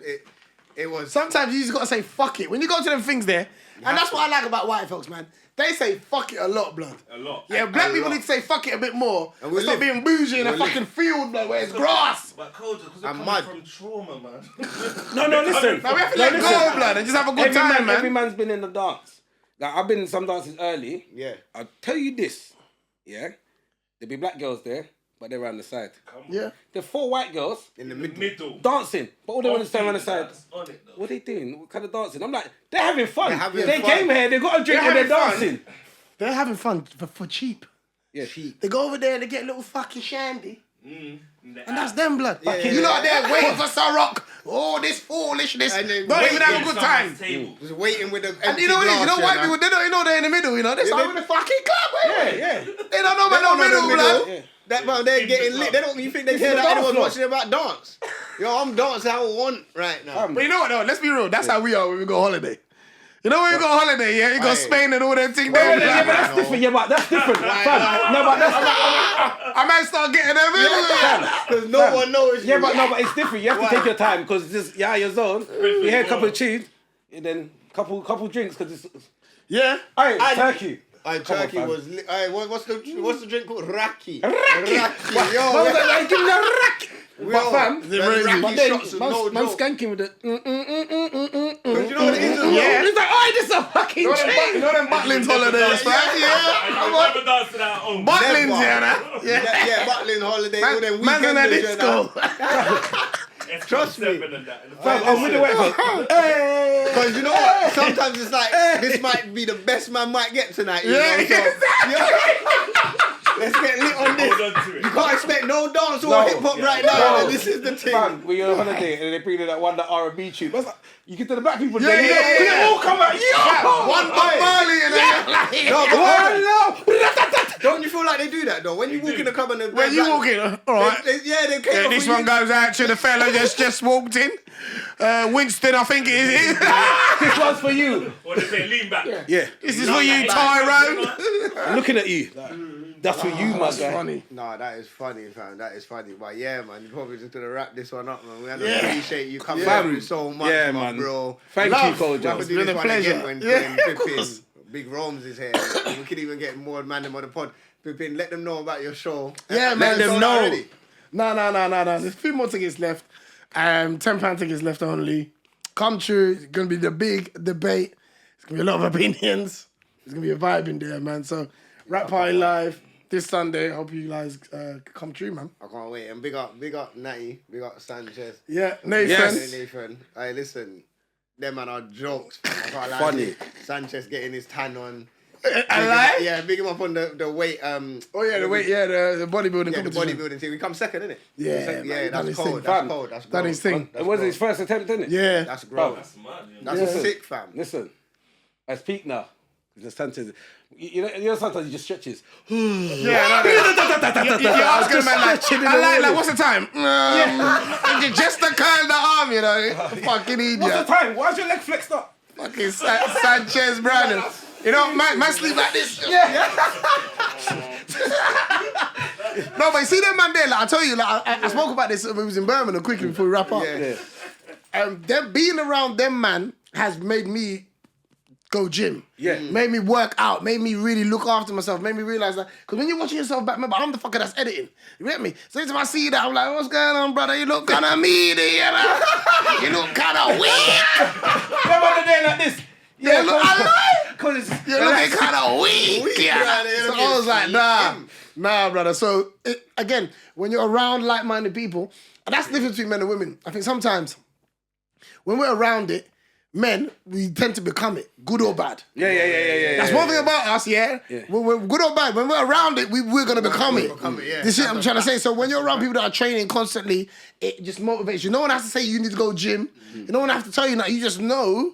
It was. Sometimes you just gotta say fuck it. When you go to them things there, and that's what I like about white folks, man. They say fuck it a lot, blood. A lot. Yeah, black people need to say fuck it a bit more. And we stop live. being bougie in a fucking field, blood, where it's grass. But Kojo, because I'm I'm coming mad. from trauma, man. No, listen. Now we have to let go, blood, and just have a good time, man. Every man's been in the dance. Like, I've been in some dances early. Yeah. I'll tell you this. Yeah? There'll be black girls there, but they're around the side. Yeah. There are 4 white girls In the Middle. dancing, but all they want to stand around the side. That's on it, though. What are they doing? What kind of dancing? I'm like, they're having fun. They're having They fun. came here, they got a drink They're and they're having fun. dancing. They're having fun for cheap. Yeah. They go over there and they get a little fucking shandy. And that's them. them, blood. Yeah, You lot there waiting for Ciroc. Oh, this foolishness. And then Don't even have a good time. Just waiting with the empty And you know what it is? You know glass, white people, they don't know they're in the middle, you know? They're starting with the fucking club, Yeah. They don't know about no middle, blood. Yeah. That man, they're getting lit. They don't even think they care the that dance anyone's floor. watching about dance. Yo, I'm dancing how I want right now. But you know what though? Let's be real. That's how we are when we go holiday. You know when you go holiday, yeah? You go Aye. Spain and all them things. Yeah, but that's different. Yeah, but that's different. Fam. No, but that's I might start getting them in. Because no one knows you. yeah, but it's different. You have to take your time because just you're out of your zone. You hear a couple of tunes, and then couple drinks because it's. Yeah. Hey, turkey. Turkey fam. was lit. What's the drink called? Raki. Raki. Yo, Man was like, give me the rack. But fam, Is it Reggie? but then shots is no man joke. skanking with the. Do you know what it is? Yeah. He's like, oh, this is a fucking You train. know them Butlins holidays, man? I never danced at home. Butlins, Never. yeah, nah? Yeah, Butlin holiday. All them Man's in a weekenders, you know. disco. Trust me. I'm with the weapon. Hey! Because you know what? Sometimes it's like, this might be the best man might get tonight. You know? So, let's get lit on this. Hold on to it. You can't expect no dance or hip hop right now. No. This is the thing. Fam, we're on holiday and they bring in that one, that R&B tune. What's that? You get to the black people, Yeah, they, yeah, they yeah. all come out. Yo! One Bob Marley and then No, don't you feel like they do that though? When you walk in the club and the When you walk in, all right. they Yeah, this one goes out to the fella that's just walked in. Winston, I think it is. this one's for you. What they say, lean back. Yeah. This is for you, Tyrone. I'm looking at you. That's for you, my guy. Funny. Nah, that is funny, fam. That is funny. But yeah, man, you're probably just gonna wrap this one up, man. We appreciate you coming through so much, Yeah, my man. bro. Thank Love. you, We have Kojo. to do been this a one pleasure. again when Pippin, Big Rome's is here. We could even get more man them on the pod. Pippin, let them know about your show. Yeah, man. Let them know. Already. No. There's a few more tickets left. £10 tickets left only. Come true. It's going to be the big debate. It's going to be a lot of opinions. There's going to be a vibe in there, man. So, Rap Party Live this Sunday. Hope you guys come true, man. I can't wait. And big up Natty, big up Sanchez. Yeah, Nathan. Yes. Nathan. Hey, listen, them man are jokes. I can't lie. Funny. Sanchez getting his tan on. I like. Yeah, big him up on the weight. Oh, yeah, the weight, yeah, the bodybuilding Yeah, the competition. bodybuilding team. We come second, innit? Yeah, man, Yeah, done that's his cold. thing. That's Fam. cold. That's Done cold. his thing. It was his first attempt, didn't it? Yeah. That's growth. That's mad, you know. That's Yeah. sick, fam. Listen, I speak now. Just Sanchez. You know, sometimes he just stretches. Yeah, You're asking a man like, what's the time? Just the kind of arm, you know. Fucking idiot. What's the time? Why's your leg flexed up? Fucking Sanchez, brother. You know, man sleep like this. No, but you see that man there, like I told you, like I spoke about this when we was in Birmingham quickly before we wrap up. Yeah. Them being around them, man, has made me go gym. Yeah. Made me work out, made me really look after myself, made me realize that. Because when you're watching yourself back, remember, I'm the fucker that's editing. You get me? So every time I see that, I'm like, what's going on, brother? You look kind of meaty, you know? You look kind of weird. Remember the day like this? Yeah, look, I like. Because You're looking kind of weak. Yeah. So I was like, nah, brother. So, again, when you're around like-minded people, and that's the difference between men and women. I think sometimes when we're around it, men, we tend to become it, good or bad. Yeah. That's one thing about us, yeah? When we're good or bad, when we're around it, we're going to become it. Yeah. This shit I'm trying to say. So when you're around people that are training constantly, it just motivates you. No one has to say you need to go gym. No one has to tell you that. You just know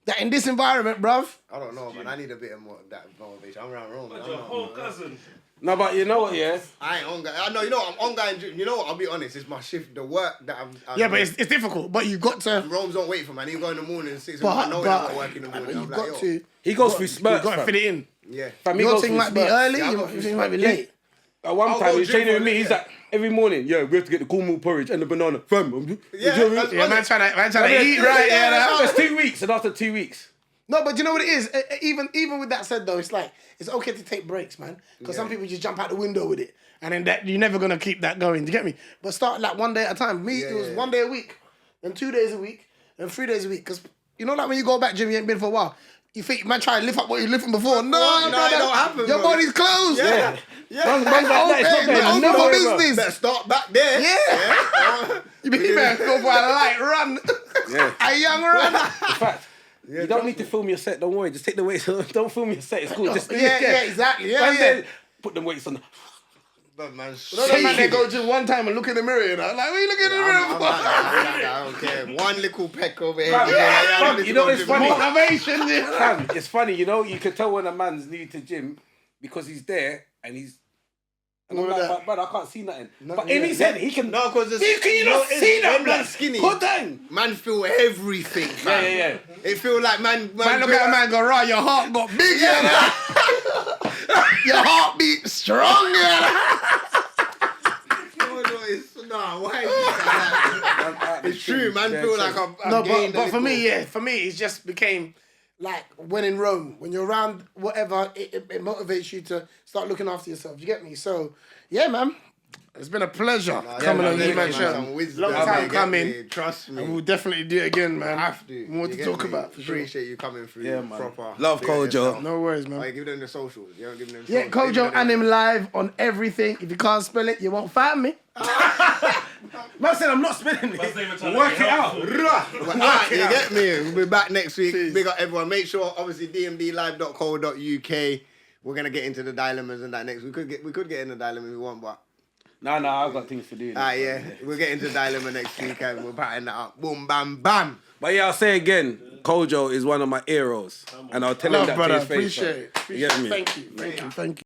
that in this environment, bruv. I don't know, man. I need a bit of more of that motivation. I'm around Rome. But your whole cousin. No, but you know what, yeah? I ain't on guy. I know, you know, I'm on guy. You know what? I'll be honest. It's my shift, the work that I'm Yeah, but it's difficult. But you've got to. Rome's don't wait for man. He go in the morning, 6 o'clock. I know he's got work in the morning. you've I'm got like, yo. to. He goes through You've spurts, got to fam. fit it in. Yeah. Fam, he Your goes thing through might be spurts. early, Yeah, your thing might be late. At one I'll time, go he was gym training for with me. a He's bit, like, every morning, we have to get the cornmeal porridge and the banana. Fam, Yeah, that's Yeah, man trying to eat right. That's 2 weeks, and after 2 weeks. No, but you know what it is? Even with that said, though, it's like, it's okay to take breaks, man. Because some people just jump out the window with it. And then that you're never going to keep that going. Do you get me? But start like 1 day at a time. Me, it was 1 day a week. Then 2 days a week. Then 3 days a week. Because, you know, like when you go back gym, you ain't been for a while. You think, man, try and lift up what you're lifting before. No, it don't happen, Your bro. body's closed. Yeah. Man's like that, it's not Okay, going no nowhere, more bro. business. Better start back there. Yeah. You better go for a light run. Yeah. A young run. In fact, you don't need to film your set, don't worry. Just take the weights. Don't film your set, it's cool. Just Yeah, exactly. Man Yeah. said, put them weights on the... But man, No, man, they go to one time and look in the mirror, you know? Like, what are you looking in the mirror I'm for? like that. I don't care. One little peck over here. Fam, you know it's funny. Motivation, yeah. Fam, it's funny, you know, you can tell when a man's new to gym because he's there and he's... And I'm All like, that. but I can't see nothing. No, But in yeah. his head, he can... No, because Can you not see that, when blood? man's skinny. Put down. Man feel everything, fam. Yeah. It feel like man Man, look at a man go, right, your heart got big, yeah. Your heart beat strong, yeah. Nah, why is it like that? It's true, man. Feel like I'm No, gained but a for little. me, for me, it just became like when in Rome. When you're around whatever, it motivates you to start looking after yourself. You get me? So, yeah, man. It's been a pleasure coming on the man show. Long time coming. Trust me. And we'll definitely do it again, man. Have to. More You to get talk me? about, for sure. Appreciate you coming through. Yeah, man. Proper. Love Big up Kojo. yourself. No worries, man. Like, give them the socials. You don't give them the Yeah, Kojo and him live on everything. If you can't spell it, you won't find me. Man said I'm not spending Man's not even it. trying to Work be it out. helpful. Alright, you get me? We'll be back next week. Big up everyone. Make sure, obviously, dmdlive.co.uk. We're gonna get into the dilemmas and that next. We could get in the dilemma if we want, but Nah, I've got things to do. yeah, we'll get into the dilemma next week and we'll pattern that up. Boom, bam, bam. But yeah, I'll say again, Kojo is one of my heroes, and I'll tell him Love, that brother. to his face. Appreciate it. You get me? Thank you.